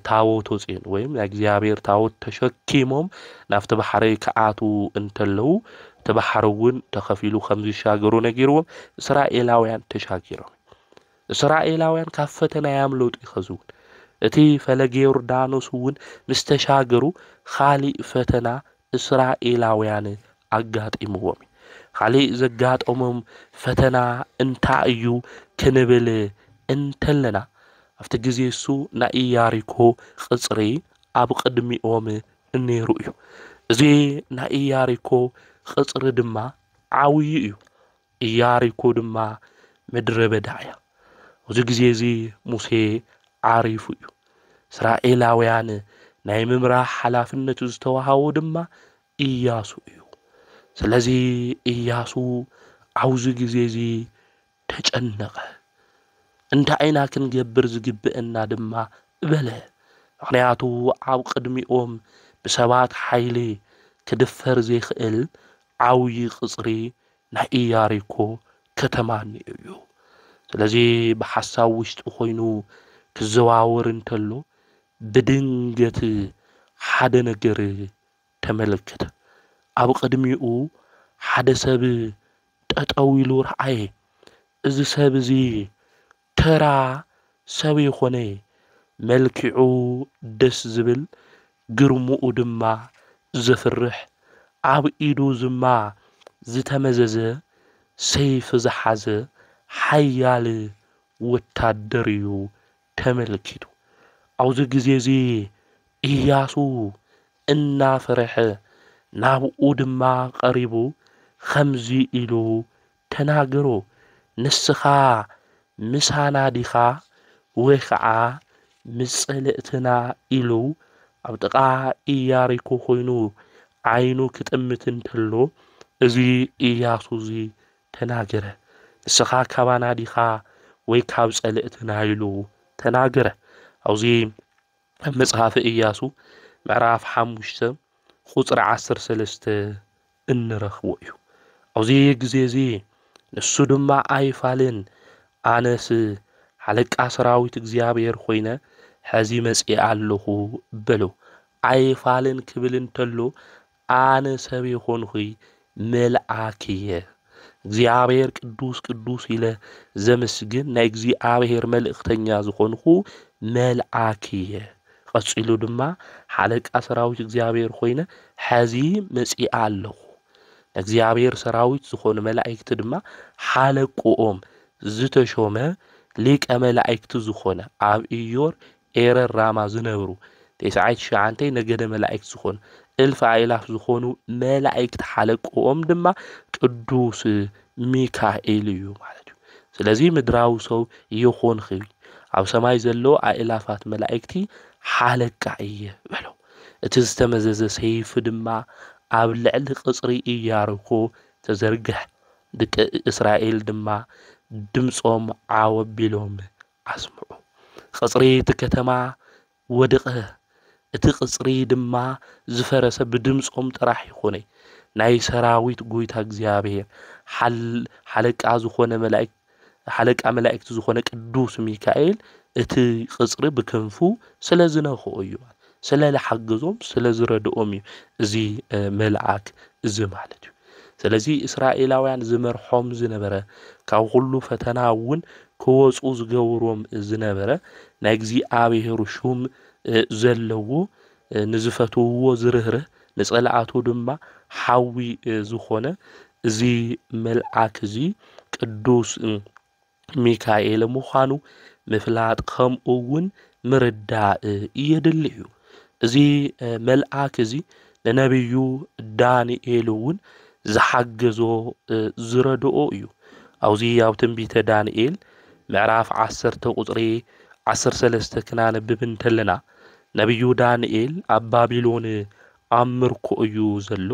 Speaker 1: ታቦት ወጽን ወይም የእግዚአብሔር ታቦት ተሸኪሞም ናፍተ ባሕሪ ከኣቱ እንተለው ተባሕሩን ተኸፊሉ ከም ዝሻገሩ ነጊርዎም እስራኤላውያን ተሻጊሮም እስራኤላውያን ካፈተና ያምለጡ ይኸዙን እቲ ፈለገ ዮርዳኖስ እውን ምስተሻገሩ ኻሊእ ፈተና እስራኤላውያን ኣጋጢምዎም ኻሊእ ዘጋጠሞም ፈተና እንታይ እዩ ክንብል እንተለና ኣብቲ ግዜ እሱ ናይ ኢያሪኮ ቅጽሪ ኣብ ቅድሚኦም ነይሩ እዩ እዚ ናይ ኢያሪኮ ቅጽሪ ድማ ዓውይ እዩ ኢያሪኮ ድማ ምድረ በዳ እያ እዚ ግዜ እዚ ሙሴ ዓሪፉ እዩ እስራኤላውያን ናይ ምምራሕ ሓላፍነቱ ዝተዋሃቦ ድማ ኢያሱ እዩ ስለዚ ኢያሱ ዓውዚ ግዜ እዚ ተጨነቀ እንታይ አይና ክንገብር ዝግብአና ድማ በለ ምክንያቱ ኣብ ቅድሚኦም ብሰባት ሓይሊ ክድፈር ዘይኽእል ዓውይ ቅጽሪ ናይ ኢያሪኮ ከተማ እዩ ስለዚ ብሓሳብ ውሽጡ ኮይኑ ክዘዋወር እንተሎ ብድንገት ሓደ ነገር ተመለከተ ኣብ ቅድሚኡ ሓደ ሰብ ጠጠው ኢሉ ረአየ እዚ ሰብ እዚ ተራ ሰብ ይኾነ መልክዑ ደስ ዝብል ግርሙኡ ድማ ዘፍርሕ ኣብ ኢዱ ድማ ዝተመዘዘ ሰይፍ ዝሓዘ ሓያል ወታደር እዩ ተመልኪቱ ኣብዚ ግዜ እዚ ኢያሱ እናፈረሐ ናብኡ ድማ ቀሪቡ ከምዚ ኢሉ ተናገሮ ንስኻ ምሳና ዲኻ ወይ ከዓ ምጸልእትና ኢሉ ኣብ ጥቓ ኢያሪኮ ኮይኑ ዓይኑ ክጥምት እንተሎ እዚ ኢያሱ እዚ ተናገረ ንስኻ ካባና ዲኻ ወይ ካብ ጸልእትና ኢሉ ተናገረ ኣብዚ መጽሓፍ ኢያሱ ምዕራፍ 5 ቁጽሪ 13 እንረኽቦ እዩ ኣብዚ ግዜ እዚ ንሱ ድማ ኣይፋልን ኣነስ ሓለቃ ሰራዊት እግዚአብሔር ኮይነ ሕዚ መጽእ ኣለኹ በሎ ኣይፋልን ክብል እንተሎ ኣነ ሰብ ይኾንኹ መልአክ እየ እግዚአብሔር ቅዱስ ቅዱስ ኢለ ዘመስግን ናይ እግዚአብሔር መልእክተኛ ዝኾንኹ መልአክ እየ ቀጽሉ ድማ ሓለቃ ሰራዊት እግዚአብሔር ኮይነ ሕዚ መጽእ ኣለኹ እግዚአብሔር ሰራዊት ዝኾኑ መላእክት ድማ ሓለቆኦም ዝተሾመ ሊቀ መላእክት ዝኾነ ኣብ ኢዮር ኤረር ራማ ዝነብሩ 99 ነገደ መላእክት ዝኾኑ እልፍ አእላፍ ዝኾኑ መላእክት ሓለቆኦም ድማ ቅዱስ ሚካኤል እዩ ማለት እዩ ስለዚ ምድራዊ ሰው ይኾንኺ ኣብ ሰማይ ዘሎ አእላፋት መላእክቲ ሓለቃ እየ በሎ እቲ ዝተመዘዘ ሰይፍ ድማ ኣብ ልዕሊ ቅጽሪ ኢያሪኮ ተዘርግሕ ደቂ እስራኤል ድማ ድምጾም ዓወቢሎም ኣስምዑ ቅጽሪ እቲ ከተማ ወድቀ እቲ ቅጽሪ ድማ ዝፈረሰ ብድምጾም ጥራሕ ይኾነ ናይ ሰራዊት ጎይታ እግዚአብሔር ሓለቃ ዝኾነ መላእክት ሓለቃ መላእክት ዝኾነ ቅዱስ ሚካኤል እቲ ቅጽሪ ብክንፉ ስለዝነኽኦ እዩ ስለለሓገዞም ስለዝረድኦም እዩ እዚ መልአክ እዚ ማለት እዩ ስለዚ እስራኤላውያን ዝመርሖም ዝነበረ ካብ ሁሉ ፈተናውን ክወጹ ዝገብሮም ዝነበረ ናይ እግዚአብሔር ሹም ዘለዎ ንዝፈትውዎ ዝርህርህ ንጸላእቱ ድማ ሓዊ ዝኾነ እዚ መልአክ እዚ ቅዱስ ሚካኤል ምዃኑ ምፍላጥ ከምኡውን ምርዳእ የድሊ እዩ እዚ መልአክ እዚ ንነብዩ ዳንኤል እውን ዝሓገዞ ዝረድኦ እዩ ኣብዚ ኣብ ትንቢተ ዳንኤል ምዕራፍ 10 ቁጽሪ 13 ክናነብብ እንተለና ነብዩ ዳንኤል ኣብ ባቢሎን ኣብ ምርኮ እዩ ዘሎ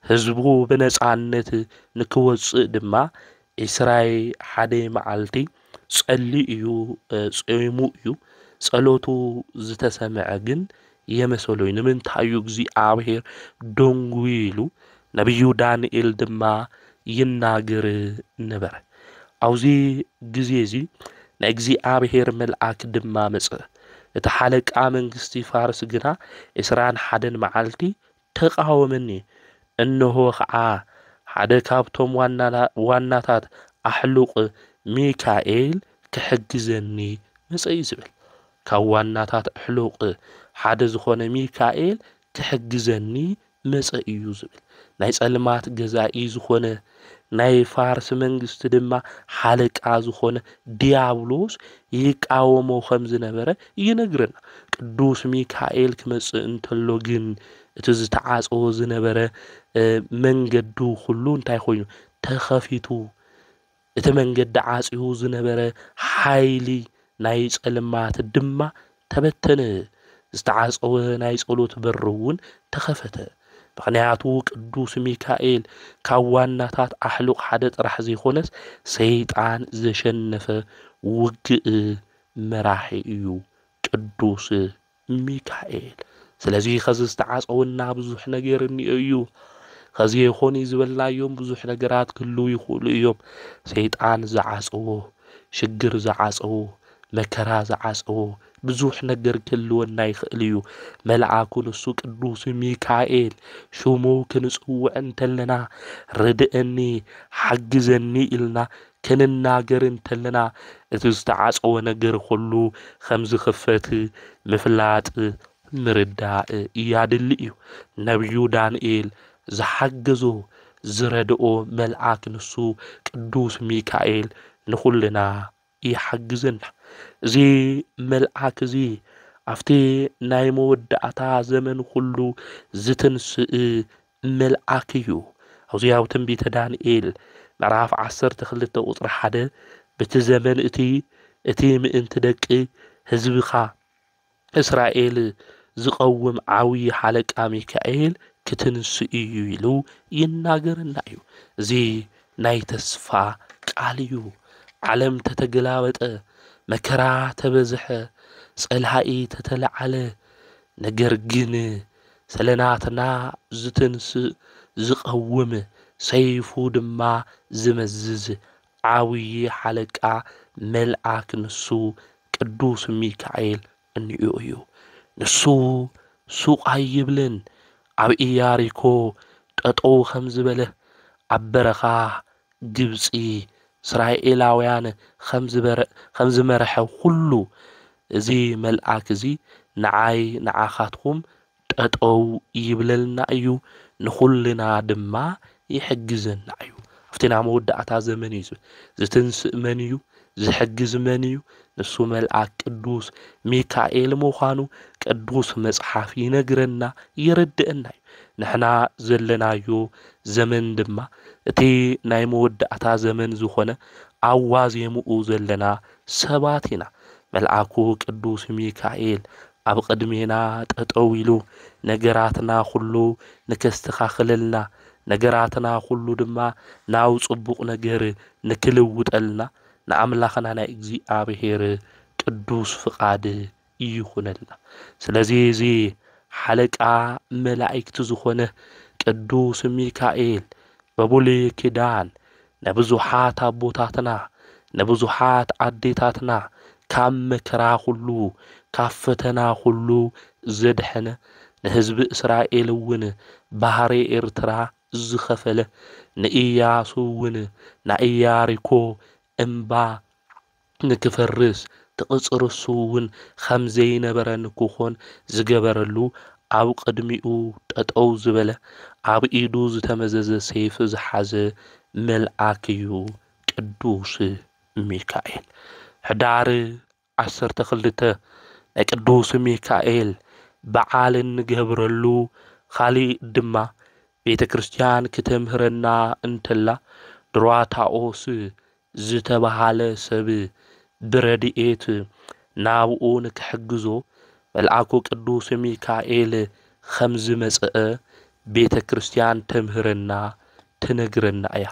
Speaker 1: ህዝቡ ብነጻነት ንክወጽእ ድማ እስራኤል ሓደ መዓልቲ ጸሊ እዩ ጾይሙ እዩ ጸሎቱ ዝተሰምዐ ግን የመሰሎይ ንምንታዩ እግዚአብሔር ደንጉ ኢሉ ነብዩ ዳንኤል ድማ ይናገር ነበረ ኣብዚ ግዜ እዚ ናይ እግዚአብሔር መልአክ ድማ መጽእ እቲ ሓለቃ መንግስቲ ፋርስ ግና 21 መዓልቲ ተቃወመኒ እነሆ ከዓ ሓደ ካብቶም ዋናታት ኣሕሉቅ ሚካኤል ክሕግዘኒ መጽእ ዝብል ካብ ዋናታት ኣሕሉቅ ሓደ ዝኾነ ሚካኤል ክሕግዘኒ መጽእ እዩ ዝብል ናይ ጸልማት ገዛኢ ዝኾነ ናይ ፋርስ መንግስቲ ድማ ሓለቃ ዝኾነ ዲያብሎስ ይቃወሞ ከም ዝነበረ ይነግረና ቅዱስ ሚካኤል ክመጽእ እንተሎ ግን እቲ ዝተዓጽዎ ዝነበረ መንገዱ ሁሉ እንታይ ኮይኑ ተኸፊቱ እቲ መንገዲ ዓጽዩ ዝነበረ ሓይሊ ናይ ጸልማት ድማ ተበተነ ዝተዓጽወ ናይ ጸሎት በሩውን ተኸፈተ ምክንያቱ ቅዱስ ሚካኤል ካብ ዋናታት ኣሕሉቅ ሓደ ጥራሕ ዘይኾነስ ሰይጣን ዘሸነፈ ውግእ መራሒ እዩ ቅዱስ ሚካኤል ስለዚ ከዚ ዝተዓጽወና ብዙሕ ነገር እዩ ከዚ ይኾን ዝበልናዮም ብዙሕ ነገራት ክህሉ ይኽእሉ እዮም ሰይጣን ዝዓጽዎ ሽግር ዝዓጽዎ መከራ ዝዓጽዎ ብዙሕ ነገር ክህልወና ይኽእል እዩ መልአኩ ንሱ ቅዱስ ሚካኤል ሽሙ ክንጽውዕ እንተለና ርድአኒ ሓግዘኒ ኢልና ክንናገር እንተለና እቲ ዝተዓጽወ ነገር ሁሉ ከም ዝኽፈት ምፍላጥ ምርዳእ ያድሊ እዩ ነብዩ ዳንኤል ዝሓገዞ ዝረድኦ መልአክ ንሱ ቅዱስ ሚካኤል ንኹልና ይሓግዘና እዚ መልአክ እዚ أفتي نايمو ودعتا زمن كله زتنسئ ملعكيو أو زياو تنبيت دانييل مراف عصر تخلت أطر حدا بتزمن اتي مئنت دك هزبخا إسرائيل زقوم عوي حالك ميكائيل كتنسئيو يلو يناغر النايو زي ناي تسفا قاليو عالم تتقلاوت مكرا تبزح صلحائي تتلعله نجرجن سلناتنا زتنسئ زقوم سيفو دما زمزز عاوي حلقا ملعك نسو قدوس ميكائيل انيو نسو سوق هيبلن عب إياريكو تطو خمز بله عبرخا جبسي إسرائيلاويان خمز مرحو كله زي ملعك زي نعاي نعاخاتكم تطو يبللنا أيو نخلنا دما يحجزنا أيو افتنا مودعتا زمن يزو زتنسئ منيو زحجز منيو نسو ملعك قدوس ميكائيل مخانو قدوس مصحف ينغرنا يردئنا نحنا زلنايو زمن دما اتي ناي مودعتا زمن زخونه አዋዜሙኡ ዘለና ሰባት ኢና መልአኩ ቅዱስ ሚካኤል ኣብ ቅድሜና ጠጠው ኢሉ ነገራትና ሁሉ ንከስተኻኽለልና ነገራትና ሁሉ ድማ ናው ጽቡቕ ነገር ንክልውጠልና ንኣምላኽና ናይ እግዚአብሔር ቅዱስ ፍቃድ ይኹነልና ስለዚህ እዚ ሓለቃ መላእክት ዝኾነ ቅዱስ ሚካኤል በብሉይ ኪዳን ነብዙሓት ኣቦታትና ነብዙሓት ኣዴታትና ካብ መከራ ሁሉ ካብ ፈተና ሁሉ ዘድሐነ ንህዝቢ እስራኤል እውን ባህሪ ኤርትራ ዝኸፈለ ንኢያሱ እውን ናኢያሪኮ እምባ ንክፈርስ ትቕጽርሱ እውን ከምዘይነበረ ንክኾን ዝገበረሉ ኣብ ቅድሚኡ ጠጠው ዝበለ ኣብ ኢዱ ዝተመዘዘ ሰይፍ ዝሓዘ መልአክ እዩ ቅዱስ ሚካኤል ሕዳር 12 ናይ ቅዱስ ሚካኤል በዓል ንገብረሉ ካሊእ ድማ ቤተ ክርስቲያን ክትምህረና እንተላ ድራታኦስ ዝተባሃለ ሰብ ብረድኤት ናብኡ ንክሕግዞ መልአኩ ቅዱስ ሚካኤል ከምዝ መጽአ ቤተ ክርስቲያን ተምህረና ትነግረና እያ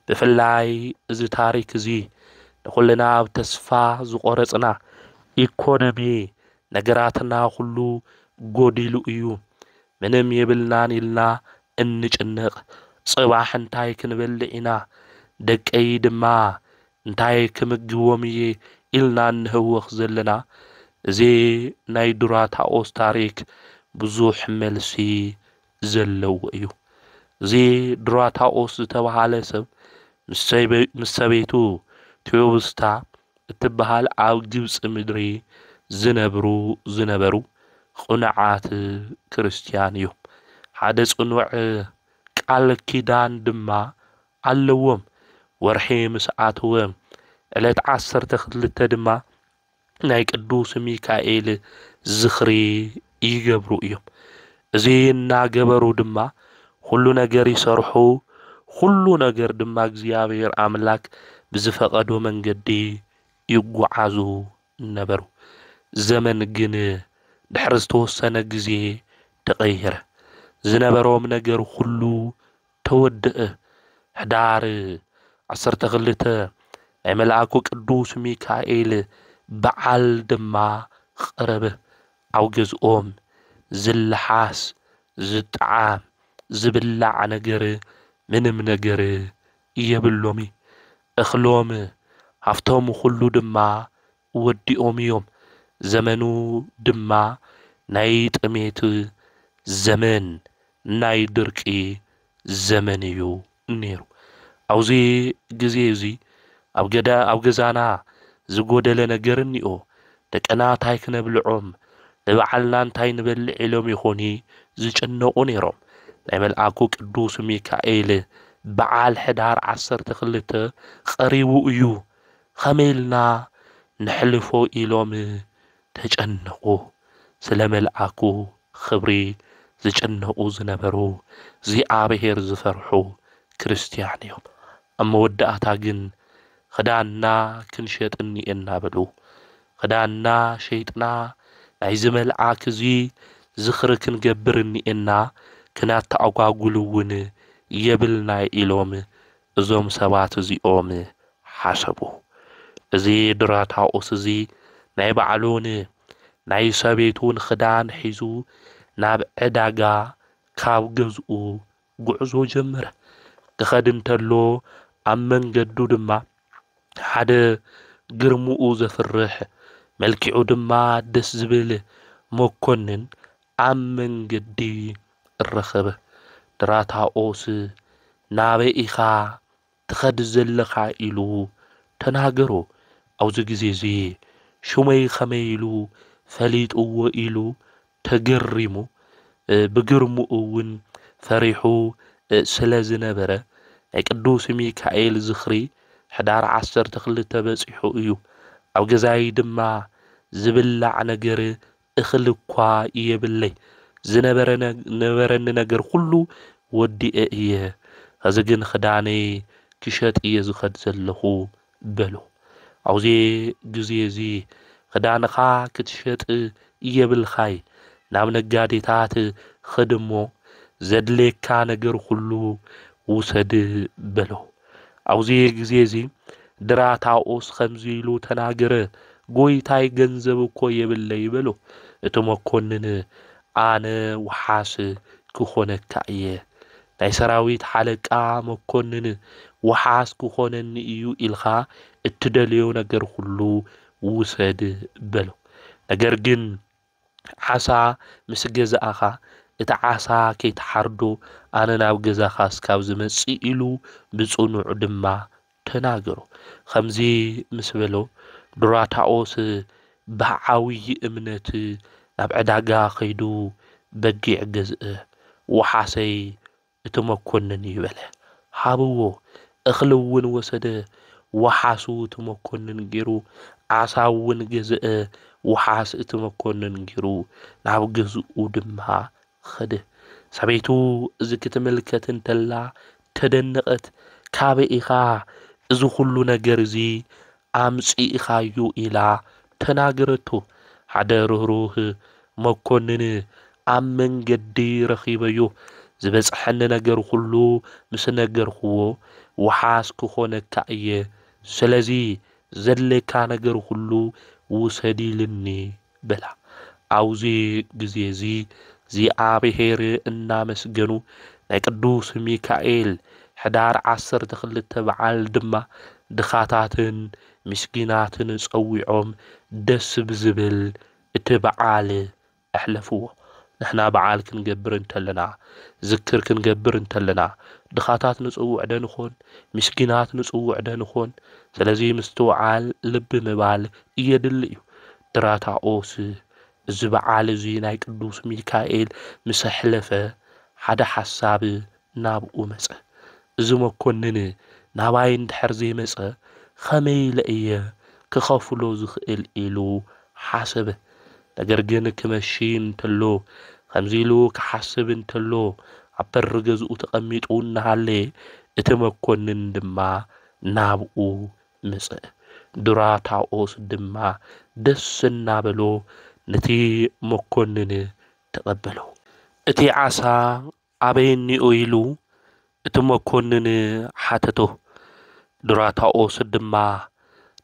Speaker 1: ብፍላይ እዚ ታሪክ እዚ ንኹልና ኣብ ተስፋ ዝቆረጽና ኢኮኖሚ ነገራትና ሁሉ ጎዲሉ እዩ ምንም የብልናን ኢልና እንጭነቕ ጽባሕ እንታይ ክንበልዕ ኢና ደቀይ ድማ እንታይ ክምግቦም እየ ኢልና ንህወኽ ዘለና እዚ ናይ ዱራታኦስ ታሪክ ብዙሕ መልሲ ዘለዎ እዩ እዚ ዱራታኦስ ዝተባሃለ ሰብ ምስ ሰበይቱ ቴዎብስታ እትበሃል ኣብ ግብፂ ምድሪ ዝነበሩ ቁኑዓት ክርስቲያን እዮም ሓደ ጽኑዕ ቃል ኪዳን ድማ ኣለዎም ወርሒ ምስ ኣተወም ዕለት 12 ድማ ናይ ቅዱስ ሚካኤል ዝኽሪ ይገብሩ እዮም እዚ እናገበሩ ድማ ሁሉ ነገር ይሰርሑ ሁሉ ነገር ድማ እግዚአብሔር አምላክ ብዝፈቀዶ መንገዲ ይጓዓዙ ነበሩ ዘመን ግን ድሕሪ ዝተወሰነ ግዜ ተቀየረ ዝነበሮም ነገር ሁሉ ተወደአ ሕዳር 12 ናይ መልአኩ ቅዱስ ሚካኤል በዓል ድማ ቀረበ ኣብ ገዝኦም ዝልሓስ ዝጣዓም ዝብላዕ ነገር ምንም ነገር የብሎም እኽሎም ሃፍቶም ሁሉ ድማ ወዲኦም እዮም ዘመኑ ድማ ናይ ጥሜት ዘመን ናይ ድርቂ ዘመን እዩ ነይሩ አውዚ ግዜ እዚ ኣብ ገዛና ዝጎደለ ነገር እንዮ ደቀና ታይ ክነብልዖም ለበዓልና እንታይ ንበልዕ ኢሎም ይኾኒ ዝጭነቁ ነይሮም ናይ መልአኩ ቅዱስ ሚካኤል በዓል ሕዳር 12 ቀሪቡ እዩ ከመይልና ንሕልፎ ኢሎም ተጨነቁ ስለመልአኩ ክብሪ ዝጭነቁ ዝነበሩ እግዚኣብሔር ዝፈርሑ ክርስቲያን እዮም ኣብ መወዳእታ ግን ክዳንና ክንሸጥ እኒአና በሉ ክዳንና ሸይጥና ናይ ዝመልአክ እዚ ዝኽሪ ክንገብር እኒአና ክናተኣጓጉሉ እውን የብልና ኢሎም እዞም ሰባት እዚኦም ሓሰቡ እዚ ድራታኦስ እዚ ናይ ባዕሉን ናይ ሰቤቱን ክዳን ሒዙ ናብ ዕዳጋ ካብ ገዝኡ ጉዕዞ ጀመረ ክኸድ እንተሎ ኣብ መንገዱ ድማ ሓደ ግርምኡ ዘፍርሕ መልክዑ ድማ ደስ ዝብል መኮንን ኣብ መንገዲ ረኸበ ድራታኦስ ናበይ ኢኻ ትኸድ ዘለኻ ኢሉ ተናገሮ ኣብዚ ግዜ እዚ ሹመይ ኸመይ ኢሉ ፈሊጥዎ ኢሉ ተገሪሙ ብግርምኡ እውን ፈሪሑ ስለ ዝነበረ ናይ ቅዱስ ሚካኤል ዝኽሪ ሕዳር 12 በፂሑ እዩ ኣብ ገዛይ ድማ ዝብላዕ ነገር እኽል እኳ የብለይ ዝነበረኒ ነገር ኩሉ ወዲአ እየ እዚ ግን ክዳነይ ክሸጥ እየ ዝኸድ ዘለኹ በሎ ኣብዚ ግዜ እዚ ክዳንኻ ክትሸጥ እየብልኻይ ናብ ነጋዴታት ኸድሞ ዘድሌካ ነገር ኩሉ ውሰድ በሎ ኣብዚ ግዜ እዚ ድራታኦስ ከምዚ ኢሉ ተናገረ ጎይታይ ገንዘብ እኮ የብለይ በሎ እቲ መኮንን ኣነ ወሓስ ክኾነካ እየ ናይ ሰራዊት ሓለቃ መኮንን ወሓስ ክኾነኒ እዩ ኢልኻ እትደልዮ ነገር ሁሉ ውሰድ በሎ ነገር ግን ዓሳ ምስ ገዛእኻ እቲ ዓሳ ከይተሓርዶ ኣነ ናብ ገዛኻ እስካብ ዝመጽእ ኢሉ ብጽኑዕ ድማ ተናገሮ ከምዚ ምስ በሎ ድራታኦስ ብዓብይ እምነት ናብ ዕዳጋ ኸይዱ በጊዕ ገዝአ ወሓሰይ እቲ መኮንን ይበለ ሃብዎ እኽሊ እውን ወሰደ ወሓሱ እቲ መኮንን ገይሩ ዓሳ እውን ገዝአ ወሓስ እቲ መኮንን ገይሩ ናብ ገዝኡ ድማ ኸደ ሰበይቱ እዚ ክትምልከት እንተላ ተደነቐት ካበይ ኢኻ እዚ ኩሉ ነገር እዚ ኣምፂእኻዩ ኢላ ተናገረቶ ሓደ ርህሩህ መኮንን ኣብ መንገዲ ረኺበዮ ዝበፅሐኒ ነገር ሁሉ ምስ ነገርኽዎ ወሓስ ክኾነካ እየ ስለዚ ዘድለካ ነገር ሁሉ ውሰድ ኢልኒ በላ ኣብዚ ግዜ እዚ እግዚኣብሔር እናመስገኑ ናይ ቅዱስ ሚካኤል ሕዳር 12 በዓል ድማ ድኻታትን ምስኪናትን ፀዊዖም ደስ ብዝብል እቲ በዓል ኣሕለፍዎ ንሕና በዓል ክንገብር እንተለና ዝክር ክንገብር እንተለና ድኻታት ንፅውዕ ደንኾን ምስኪናት ንፅውዕ ደንኾን ስለዚ ምስትውዓል ልቢ ምባል እየድሊ እዩ ድራታኦስ እዚ በዓል እዚ ናይ ቅዱስ ሚካኤል ምስ ኣሕለፈ ሓደ ሓሳብ ናብኡ መፀ እዚ መኮንን ናባይ እንድሕር ዘይመፀ ኸመይ ለእየ ክኸፍሎ ዝኽእል ኢሉ ሓሰበ ነገር ግን ክመሺ እንተሎ ከምዚ ኢሉ ክሓስብ እንተሎ ኣብ በሪ ገዝኡ ተቐሚጡ እናሃለየ እቲ መኮንን ድማ ናብኡ መፀ ድራታኦስ ድማ ደስ እናበሎ ነቲ መኮንን ተቐበሎ እቲ ዓሳ ኣበይ እኒኦ ኢሉ እቲ መኮንን ሓተቶ ድራታኦስ ድማ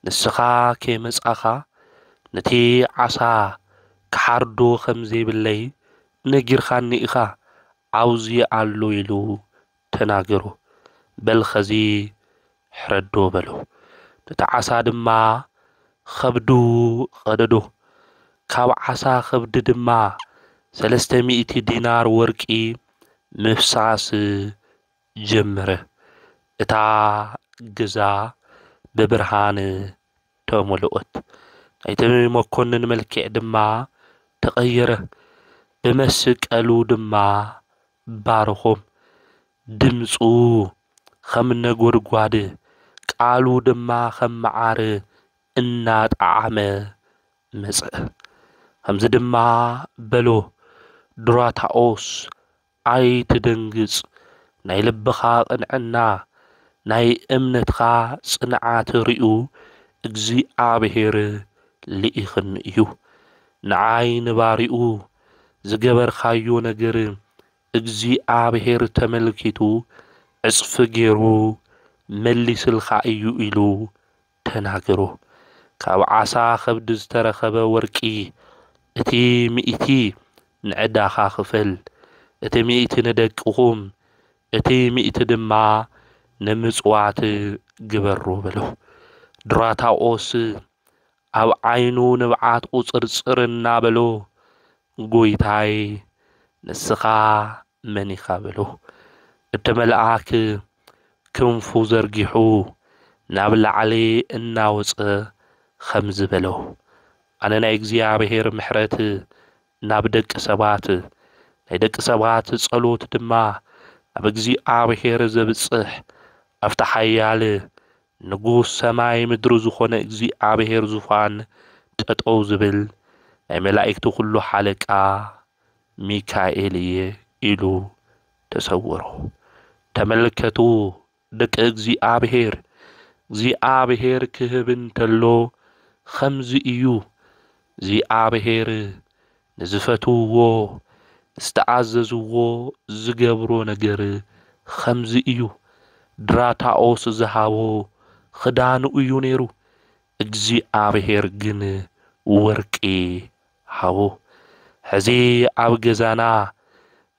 Speaker 1: ንስኻ ከይመጻኻ ነቲ ዓሳ ክሓርዶ ከምዘይብለይ ነጊርኻኒ ኢኻ ዓውዚ ኣሎ ኢሉ ተናገሮ በልኸዚ ሕረዶ በሎ ነቲ ዓሳ ድማ ኸብዱ ቐደዶ ካብ ዓሳ ኸብዲ ድማ 300 ዲናር ወርቂ ምፍሳስ ጀመረ እታ ገዛ ብብርሃን ተመልኦት ናይቲ መኮንን መልክዕ ድማ ተቐየረ ብመስቀሉ ድማ ባርኾም ድምፁ ከም ነጎድጓድ ቃሉ ድማ ከም መዓር እናጣዕመ መጽእ همز دما بلو دراتاوس أي تدنجز ناي لبخا قنعنا ناي امنتخا صنعات رئو اجزي آبهير لئيخن إيو نعاي نبارئو زجبر خايو نجر اجزي آبهير تملكتو عصف جيرو ملس الخائيو إلو تناجرو كاو عسا خبد زترخب وركي اتي مئتي نعدا خاخفل اتي مئتي ندقهم اتي مئتي دما نمصوات جبرو بلو دراتاوس أو عينو نبعات قصرصرنا بلو قويتاي نسخا منيخا بلو التملعاك كنفو زرقحو نابل علي الناوص خمز بلو أنا نايقزي بهير محرت نابدك سبات نايدك سبات صلوت دما أبقزي بهير زبصح أفتحيالي نقوس سماي مدرو زخون اقزي بهير زفان تقطو زبل ناي ملائكتو كله حالك ميكائيلي إلو تسورو تملكتو دك اقزي بهير زي بهير كهبن تلو خمز إيو زي بهير نزفتوو استعززوو زقبرو نجر خمز إيو دراتاوس زهاو خدانو إيو نيرو اجزي بهير جن ورقي هاو هزي جزانا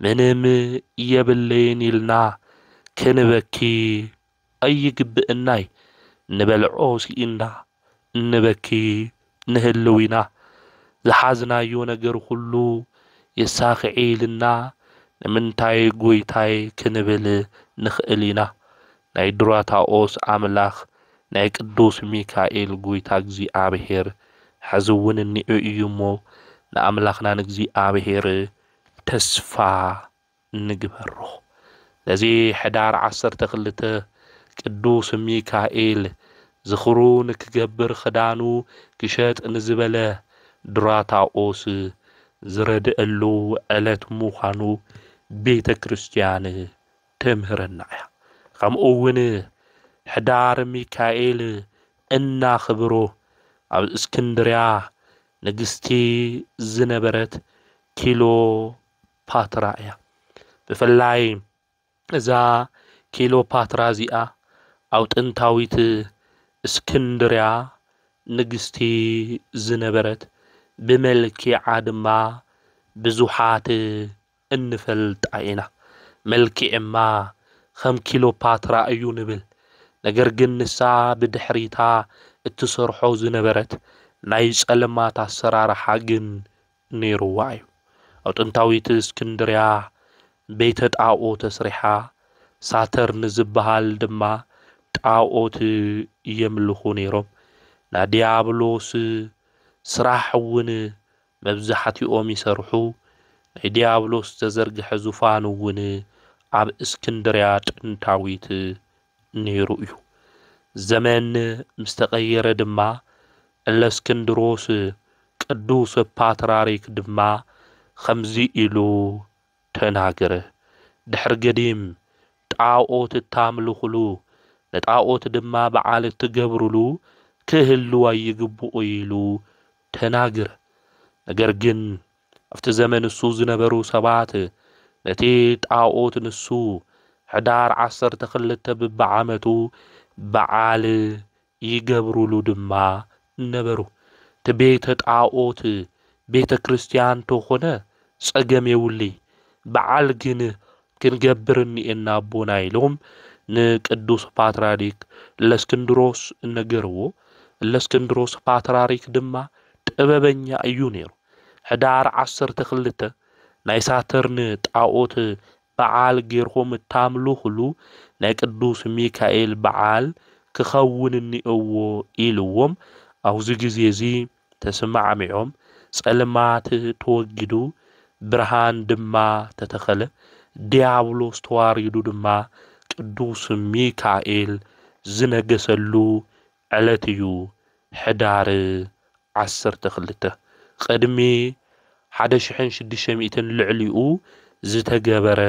Speaker 1: منم يبلين إلنا كنبكي أي قبئناي نبلعوس إنا نبكي نهلوينا زحازنا يو نجر كله يساخعي لنا نمنتاي قويتاي كنبل نخقلينا ناي دراتاوس عملاخ ناي قدوس ميكائيل قويتا اجزي بهير حزون النئو إيومو نأملاخنا نجزي بهير تسفا نقبرو لذي حدار عصر تخلته قدوس ميكائيل زخرون كجبر خدانو كشات نزبله دراتاوس زرد اللو ألت موخانو بيت كريستيان تمهرنا خم أون حدار ميكائيل إنا خبرو أو اسكندريا نجستي زنبرت كيلو باترايا بفلاي إذا كيلو باترازيا أو تنتاويت اسكندريا نجستي زنبرت بملكي عادما بزوحات انفلت عينا ملكي اما 5 كيلو باترا ايو نبل نجرجن نسا بدحريتا اتصرحو زنبرت نايس ألمات السرار حاجن نيرو وايو أو تنتاويت اسكندريا بيتت آو تسريحا ساتر نزبهال دما تاوت يملخو نيروم نا ديابلوس سراحون مبزحتي أومي سرحو نا ديابلوس تزرق زفانون عب اسكندريات انتاويت نيرو يو زمن مستغير دما الاسكندروس قدوس باتراريك دما خمزي إلو تناقره دحر قديم تاوت التاملخلو نتاوت دما بعال تقبرلو كهلو يقبو إلو تناقره نقرقن افت زمن السوز نبرو سبات نتي تاوت نسو حدار عصر تخلت ببعامتو بعال يقبرلو دما نبرو تبيت تاوت بيت كريستيان توخونه صقم يولي بعال جن كنقبرني إن أبونا يلوم نقدوس باتراريك الاسكندروس نقرو الاسكندروس باتراريك دما تقببنيا أيونيرو حدار عصر تخلته نايساترن تاوت بعال جيرهم التاملو خلو نقدوس ميكائيل بعال كخونني أو إلوم أو زي تسمع معهم سألمات توجدو برهان دما تتخلى ديابلوس تواريدو دما قدوس ميكائيل زنقسلو علتيو حدار عصر تخلته قدمي 1600 ልዕሊኡ ዝተገበረ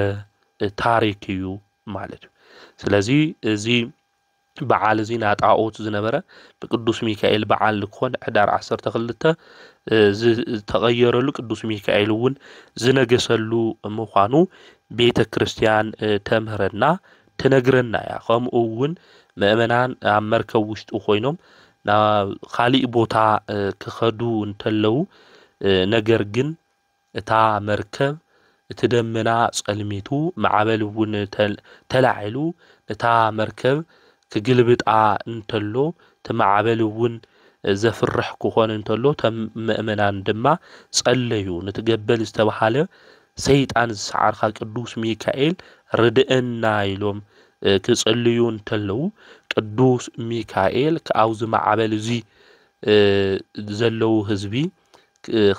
Speaker 1: ታሪክ እዩ ማለት እዩ ስለዚህ እዚ በዓል እዚ ናጣኦት ዝነበረ በቅዱስ ሚካኤል በዓል ልኮን ሕዳር 12 ተቀየረሉ ቅዱስ ሚካኤል እውን ዝነገሰሉ ምዃኑ ቤተ ክርስቲያን ተምህረና ትነግረና ያ ከምኡ እውን ምእመናን ኣብ መርከብ ውሽጡ ኮይኖም ካሊእ ቦታ ክኸዱ እንተለው ነገር ግን እታ መርከብ እትደመና ጸልሚቱ ማዕበል እውን ተላዒሉ እታ መርከብ ክግልብጣ እንተሎ ተማዕበል እውን ዘፍርሕ ክኾን እንተሎ ተምእመናን ድማ ጸለዩ ንትገበል ዝተባሃለ ሰይጣን ዝሰዓርካ ቅዱስ ሚካኤል ርድአና ኢሎም ክጸልዩ እንተለው ቅዱስ ሚካኤል ከአውዝ ማዕበል እዚ ዘለው ህዝቢ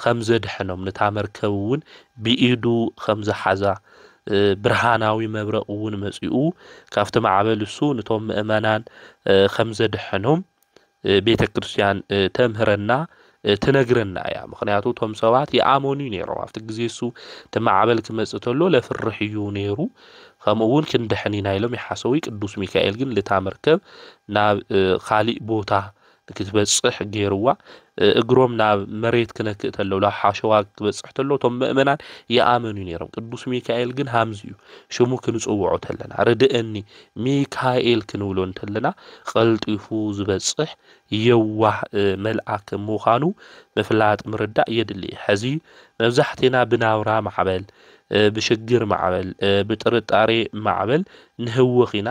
Speaker 1: ከምዘድሕኖም ነታ መርከብ እውን ብኢዱ ከምዝሓዛ ብርሃናዊ መብረቕ እውን መጽኡ ካፍተ ማዕበል እሱ ነቶም ምእመናን ከምዘድሕኖም ቤተ ክርስቲያን ተምህረና ትነግረና ያ ምክንያቱ ቶም ሰባት ይኣመኑ ነይሮም ኣብቲ ግዜ እሱ ተማዕበል ክመጽእ ተሎ ለፍርሕ እዩ ነይሩ ከምኡውን ክንድሕኒና ኢሎም ይሓሰቡ ቅዱስ ሚካኤል ግን ለታ መርከብ ናብ ካሊእ ቦታ ክትበጽሕ ገይርዋ እግሮም ናብ መሬት ክነክእ ተለው ለሓሸዋ ክትበጽሕ ተሎ ቶም ምእመናን ይኣመኑ ነይሮም ቅዱስ ሚካኤል ግን ሃምዝዩ ሽሙ ክንጽውዖ ተለና ርድአኒ ሚካኤል ክንብሎ እንተለና ቀልጢፉ ዝበጽሕ የዋህ መልአክ ምዃኑ ምፍላጥ ምርዳእ የድሊ ሕዚ መብዛሕቲና ብናውራ ማዕበል ብሽግር ማዕበል ብጥርጣሬ ማዕበል ንህወኺና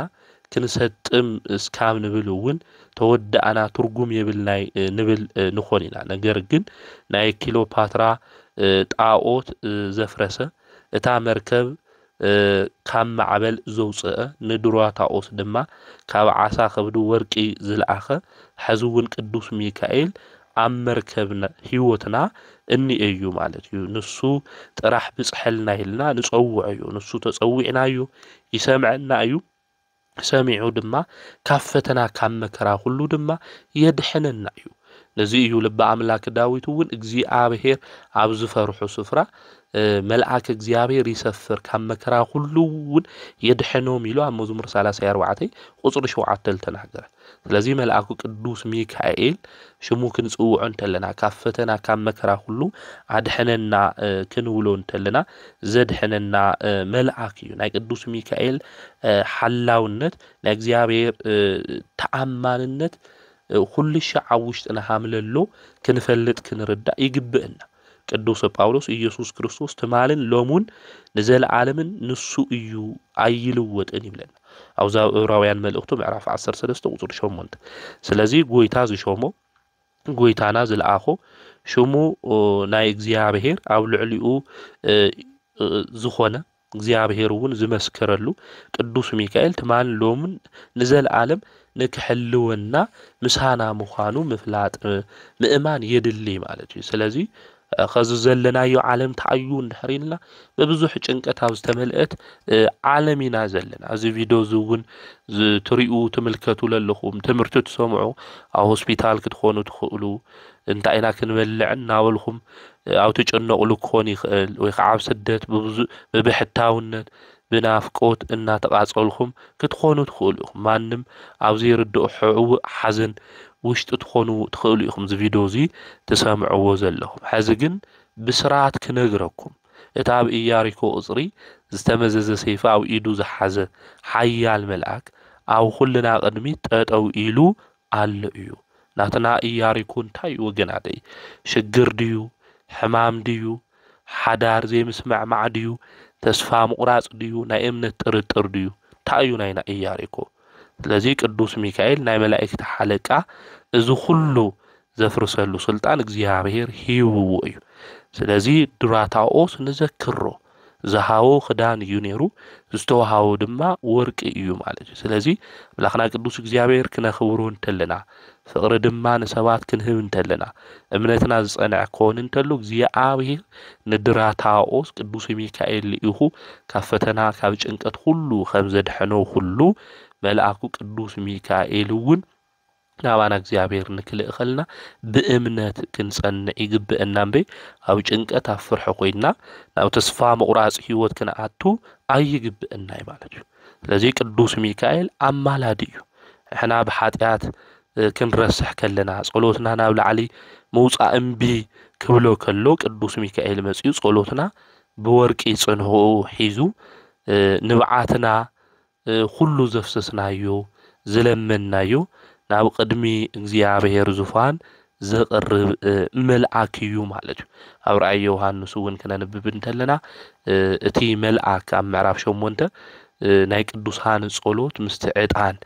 Speaker 1: ክንሰጥም እስካብ ንብል እውን ተወዳእና ትርጉም የብልናይ ንብል ንኾኒና ነገር ግን ናይ ኪሎፓትራ ጣዖት ዘፍረሰ እታ መርከብ ካብ ማዕበል ዘውፅአ ንድሯታኦስ ድማ ካብ ዓሳ ከብዱ ወርቂ ዝለኣኸ ሕዝውን ቅዱስ ሚካኤል ኣብ መርከብና ህይወትና እንእዩ ማለት እዩ ንሱ ጥራሕ ብጽሕልና ኢልና ንጸውዕ እዩ ንሱ ተጸዊዕናዩ ይሰምዐና እዩ ሰሚዑ ድማ ካብ ፈተና ካብ መከራ ሁሉ ድማ የድሕነና እዩ ነዚ እዩ ልበ አምላክ ዳዊት እውን እግዚአብሔር ኣብ ዝፈርሑ ስፍራ መልአክ እግዚአብሔር ይሰፍር ካብ መከራ ሁሉ የድሕኖም ኢሉ ኣብ መዝሙር 34 ቁጽሪ 7 ተናገረ ስለዚ መልአኩ ቅዱስ ሚካኤል ሽሙ ክንጽውዖ እንተለና ካብ ፈተና ካብ መከራ ሁሉ አድሕነና ክንውሎ እንተለና ዘድሕነና መልአክ እዩ ናይ ቅዱስ ሚካኤል ሓላውነት ናይ እግዚአብሔር ተኣማንነት ሁሉ ሻዕ ውሽጥና ሃምለሎ ክንፈልጥ ክንርዳእ ይግብእና ቅዱስ ጳውሎስ ኢየሱስ ክርስቶስ ተማልን ሎሙን ንዘለዓለምን ንሱ እዩ አይልወጥን ይብለና አውዛ ዕብራውያን መልእክቱ ምዕራፍ 13 ቁጥር 8 ስለዚህ ጎይታ ዝሾሞ ጎይታና ዝለኣኾ ሽሙ ናይ እግዚአብሔር ኣብ ልዕሊኡ ዝኾነ እግዚአብሔር እውን ዝመስከረሉ ቅዱስ ሚካኤል ተማል ሎሙን ንዘለዓለም ንክሕልወና ምሳና ምዃኑ ምፍላጥ ምእማን የድሊ ማለት እዩ ስለዚህ خذ زلنا عالم تعيو نحرينا ببزوح ጭንቀት ኣብ ዝተመልአት ዓለሚና ዘለና እዚ ቪዲዮ ዝውን ትሪኡ ተመልከቱ ለለኹም ትምርቱ ተሰምዑ ኣብ ሆስፒታል ክትኾኑ ትኽእሉ እንታይና ክንበልዕ እናወልኹም ኣብ ተጨነቁሉ ክኾን ይኽእል ወይ ከዓ ኣብ ስደት በብሕታውነት ብናፍቆት እናተቃጸልኹም ክትኾኑ ትኽእሉ ማንም ኣብ ዘይርድኡ ሓዘን ውሽጥ ትኾኑ ትኽእሉ ኢኹም እዚ ቪዲዮ እዚ ተሰምዕዎ ዘለኹም ሕዚ ግን ብስርዓት ክነግረኩም እታ ኣብ ኢያሪኮ ቅጽሪ ዝተመዘዘ ሰይፋ ኣብ ኢዱ ዝሓዘ ሓያል መልአክ ኣብ ኩልና ቅድሚት ጠጠው ኢሉ አለ እዩ ናትና ኢያሪኮ እንታይ ወገናደይ ሽግር ድዩ ሕማም ድዩ ሓዳር ዘይምስማዕ ማዕድዩ ተስፋ ምቁራጽ ድዩ ናይ እምነት ጥርጥር ድዩ ታዩ ናይና ኢያሪኮ ስለዚህ ቅዱስ ሚካኤል ናይ መላእክት ሓለቃ እዚ ሁሉ ዘፍርሰሉ ስልጣን እግዚአብሔር ሂውዎ እዩ ስለዚህ ድራታኦስ ንዘክሮ ዘሃው ክዳን እዩ ነይሩ ዝተወሃው ድማ ወርቂ እዩ ማለት እዩ ስለዚህ አምላክና ቅዱስ እግዚአብሔር ክነኽብሮ እንተለና ፍቅሪ ድማ ንሰባት ክንህብ እንተለና እምነትና ዝጸንዕ ኮን እንተሉ እግዚአብሔር ንድራታኦስ ቅዱስ ሚካኤል ኢኹ ካብ ፈተና ካብ ጭንቀት ሁሉ ከም ዘድሕኖ ሁሉ መልአኩ ቅዱስ ሚካኤል እውን ናባና እግዚአብሔር ንክልእ ኸልና ብእምነት ክንጸንዕ ይግብአና እምበይ ኣብ ጭንቀት ኣብ ፍርሒ ኮይና ናብ ተስፋ መቁራጽ ህይወት ክንኣቱ ኣይግብአና ማለት እዩ። ስለዚ ቅዱስ ሚካኤል ኣማላዲ እዩ። እሕና ብሓጢአት ክንረስሕ ከለና ጸሎትና ናብ ላዕሊ መውጻእ እምቢ ክብሎ ከሎ ቅዱስ ሚካኤል መጽኡ ጸሎትና ብወርቂ ጽንሑ ሒዙ ንብዓትና ኩሉ ዘፍሰስናዮ ዝለመናዮ ናብ ቅድሚ እግዚአብሔር ዙፋን ዘቕርብ መልአክ እዩ ማለት እዩ። ኣብ ራእይ ዮሐንስ እውን ክነንብብ እንተለና እቲ መልአክ ኣብ ምዕራፍ 8 ናይ ቅዱሳን ጸሎት ምስቲ ዕጣን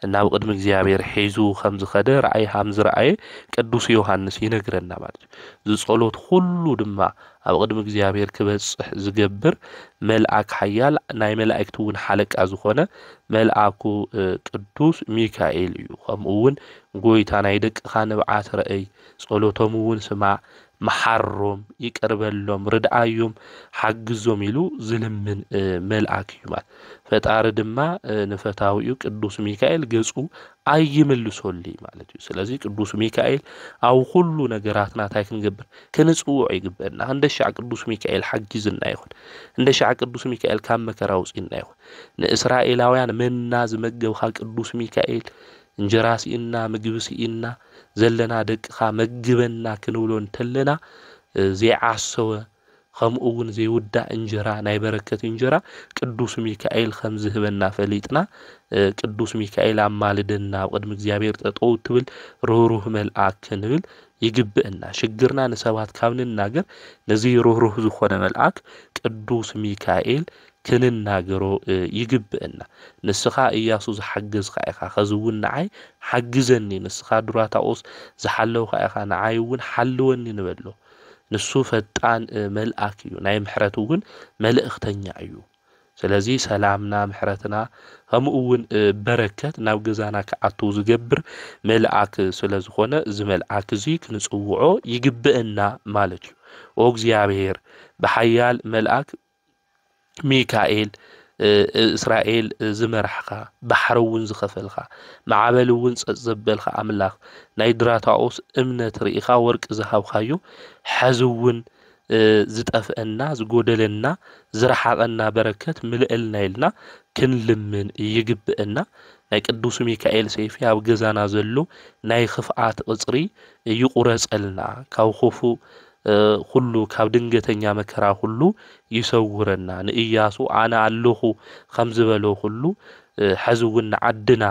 Speaker 1: ናብ ቅድሚ እግዚአብሔር ሒዙ ከም ዝኸደ ራእይ ከም ዝረአየ ቅዱስ ዮሐንስ ይነግረና ማለት እዩ። ዝጸሎት ሁሉ ድማ ኣብ ቅድሚ እግዚአብሔር ክበጽሕ ዝገብር መልአክ ሓያል ናይ መላእክቱ እውን ሓለቃ ዝኾነ መልአኩ ቅዱስ ሚካኤል እዩ። ከምኡ እውን ጎይታ ናይ ደቅኻ ንብዓት ረአይ ጸሎቶም እውን ስማዕ መሓሮም ይቀርበሎም ርድኣዮም ሓግዞም ኢሉ ዝልምን መልአክ እዩ ማለት ፈጣሪ ድማ ንፈታዊኡ ቅዱስ ሚካኤል ገጹ ኣይምልሶሊ ማለት እዩ። ስለዚ ቅዱስ ሚካኤል ኣብ ኩሉ ነገራትና ታይ ክንገብር ክንጽውዕ ይግበአና። እንደሻዕ ቅዱስ ሚካኤል ሓጊዝና ይኹን እንደሻዕ ቅዱስ ሚካኤል ካብ መከራ ውፅኢና ይኹን ንእስራኤላውያን መና ዝመገብኻ ቅዱስ ሚካኤል እንጀራ ሲኢና ምግቢ ሲኢና ዘለና ደቅኻ መግበና ክንብሎ እንተለና ዘይዓሰወ ከምኡ እውን ዘይውዳእ እንጀራ ናይ በረከት እንጀራ ቅዱስ ሚካኤል ከም ዝህበና ፈሊጥና ቅዱስ ሚካኤል ኣማልደና ቅድሚ እግዚአብሔር ጠጠው ትብል ሩህሩህ መልአክ ክንብል ይግብአና። ሽግርና ንሰባት ካብ ንናገር ነዚ ሩህሩህ ዝኾነ መልአክ ቅዱስ ሚካኤል ክንናገሮ ይግብአና። ንስኻ ኢያሱ ዝሓገዝካ ኢኻ ከዝውን ንዓይ ሓግዘኒ ንስኻ ዱራታኦስ ዝሓለውካ ኢኻ ንዓይ እውን ሓልወኒ ንበሎ ንሱ ፈጣን መልአክ እዩ። ናይ ምሕረት እውን መልእኽተኛ እዩ። ስለዚ ሰላምና ምሕረትና ከምኡ እውን በረከት ናብ ገዛና ክኣቱ ዝገብር መልአክ ስለ ዝኾነ እዚ መልአክ እዚ ክንጽውዖ ይግብአና ማለት እዩ። ኦ እግዚአብሔር ብሓያል መልአክ ሚካኤል እስራኤል ዝመርሕኻ ባሕሪ እውን ዝኸፈልኻ ማዕበል እውን ጸጥ ዘበልኻ ኣምላኽ ናይ ድራታኦስ እምነት ርኢኻ ወርቂ ዝሃብካዮ ሕዚ እውን ዝጠፍአና ዝጎደለና ዝረሓቐና በረከት ምልእልና ኢልና ክንልምን ይግብአና። ናይ ቅዱስ ሚካኤል ሰይፊ ኣብ ገዛና ዘሎ ናይ ክፍኣት ቅጽሪ ይቁረጸልና ካብ ክፉእ ሁሉ ካብ ድንገተኛ መከራ ሁሉ ይሰውረና። ንኢያሱ ኣነ ኣለኹ ከም ዝበሎ ሁሉ ሕዚ እውን ንዓድና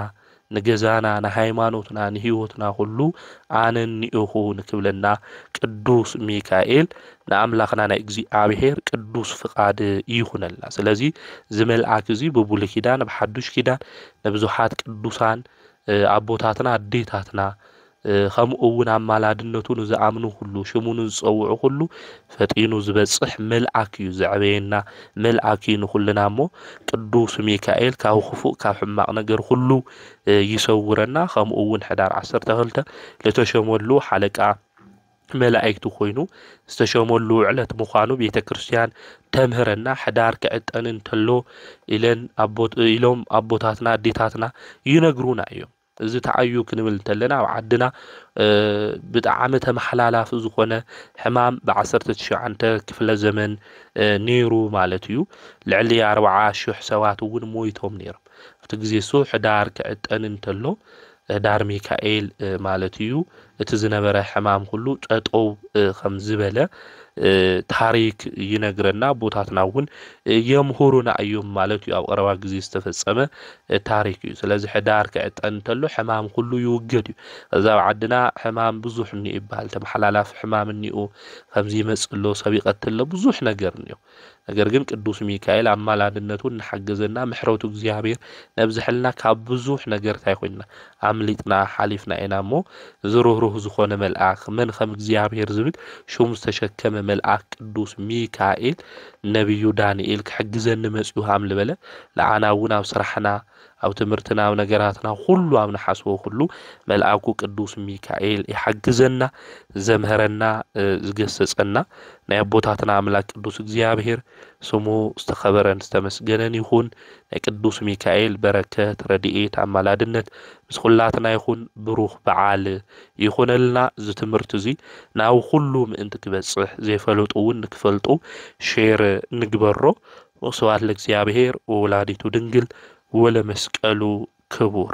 Speaker 1: ንገዛና ንሃይማኖትና ንህይወትና ሁሉ ኣነ እኒአኹ ንክብለና ቅዱስ ሚካኤል ንኣምላኽና ናይ እግዚአብሔር ቅዱስ ፍቃድ ይኹነልና። ስለዚ ዝመልአክ እዚ ብብሉይ ኪዳን ብሓዱሽ ኪዳን ንብዙሓት ቅዱሳን ኣቦታትና ኣዴታትና ከምኡ እውን ኣማላድነቱ ንዝኣምኑ ሁሉ ሽሙ ንዝፀውዑ ሁሉ ፈጢኑ ዝበጽሕ መልአክ እዩ። ዘዕበየና መልአክ እዩ ንኹልና እሞ ቅዱስ ሚካኤል ካብ ክፉእ ካብ ሕማቕ ነገር ሁሉ ይሰውረና። ከምኡ እውን ሕዳር 12 ለተሸመሉ ሓለቃ መላእክቱ ኮይኑ ዝተሸመሉ ዕለት ምዃኑ ቤተ ክርስቲያን ተምህረና። ሕዳር ክዕጠን እንተሎ ኢሎም ኣቦታትና ኣዴታትና ይነግሩና እዮም። እዚ ተዓዩ ክንብል እንተለና ኣብ ዓድና ብጣዕሚ ተመሓላላፊ ዝኾነ ሕማም ብ19 ክፍለ ዘመን ነይሩ ማለት እዩ። ልዕሊ 40,000 ሰባት እውን ሞይቶም ነይሮም። ኣብቲ ግዜ እሱ ሕዳር ክዕጠን እንተሎ ሕዳር ሚካኤል ማለት እዩ እቲ ዝነበረ ሕማም ሁሉ ጠጠው ከም ዝበለ ታሪክ ይነግረና። ቦታትና እውን የምሁሩና እዮም ማለት እዩ። ኣብ ቀረባ ግዜ ዝተፈጸመ ታሪክ እዩ። ስለዚ ሕዳር ክዕጠን እንተሎ ሕማም ሁሉ ይውገድ እዩ። እዛ ኣብ ዓድና ሕማም ብዙሕ እኒኡ ይበሃል። ተመሓላላፊ ሕማም እኒኡ ከምዚ ይመጽእ ኣሎ ሰብ ይቐትል ኣሎ ብዙሕ ነገር እኒኡ። ነገር ግን ቅዱስ ሚካኤል ኣማላድነቱ ንሓገዘና ምሕረቱ እግዚአብሔር ነብዝሕልና ካብ ብዙሕ ነገር ታይ ኮይና ኣምሊጥና ሓሊፍና ኢና እሞ ዝሩህሩህ ዝኾነ መልአክ መን ከም እግዚአብሔር ዝብል ሽሙ ዝተሸከመ መልአክ ቅዱስ ሚካኤል ነቢዩ ዳንኤል ክሕግዘኒ መጽኡ ሃም ዝበለ ለዓና እውን ኣብ ስራሕና أو تمرتنا أو نجاراتنا كله أو نحسوه كله ملأكو قدوس ميكائيل يحجزنا زمهرنا زجسسنا نيبوتاتنا أملاك قدوس እግዚአብሔር سمو استخبرن استمسجنن يكون قدوس ميكائيل بركة رديئت أمالادنت مسخلاتنا يكون بروح بعال يكون لنا زتمرت زي ناو كله من تكبصح زي فلطو نكفلطو شير نجبرو وصوات لእግዚአብሔር وولاديتو ድንግል ወለመስቀሉ ክቡር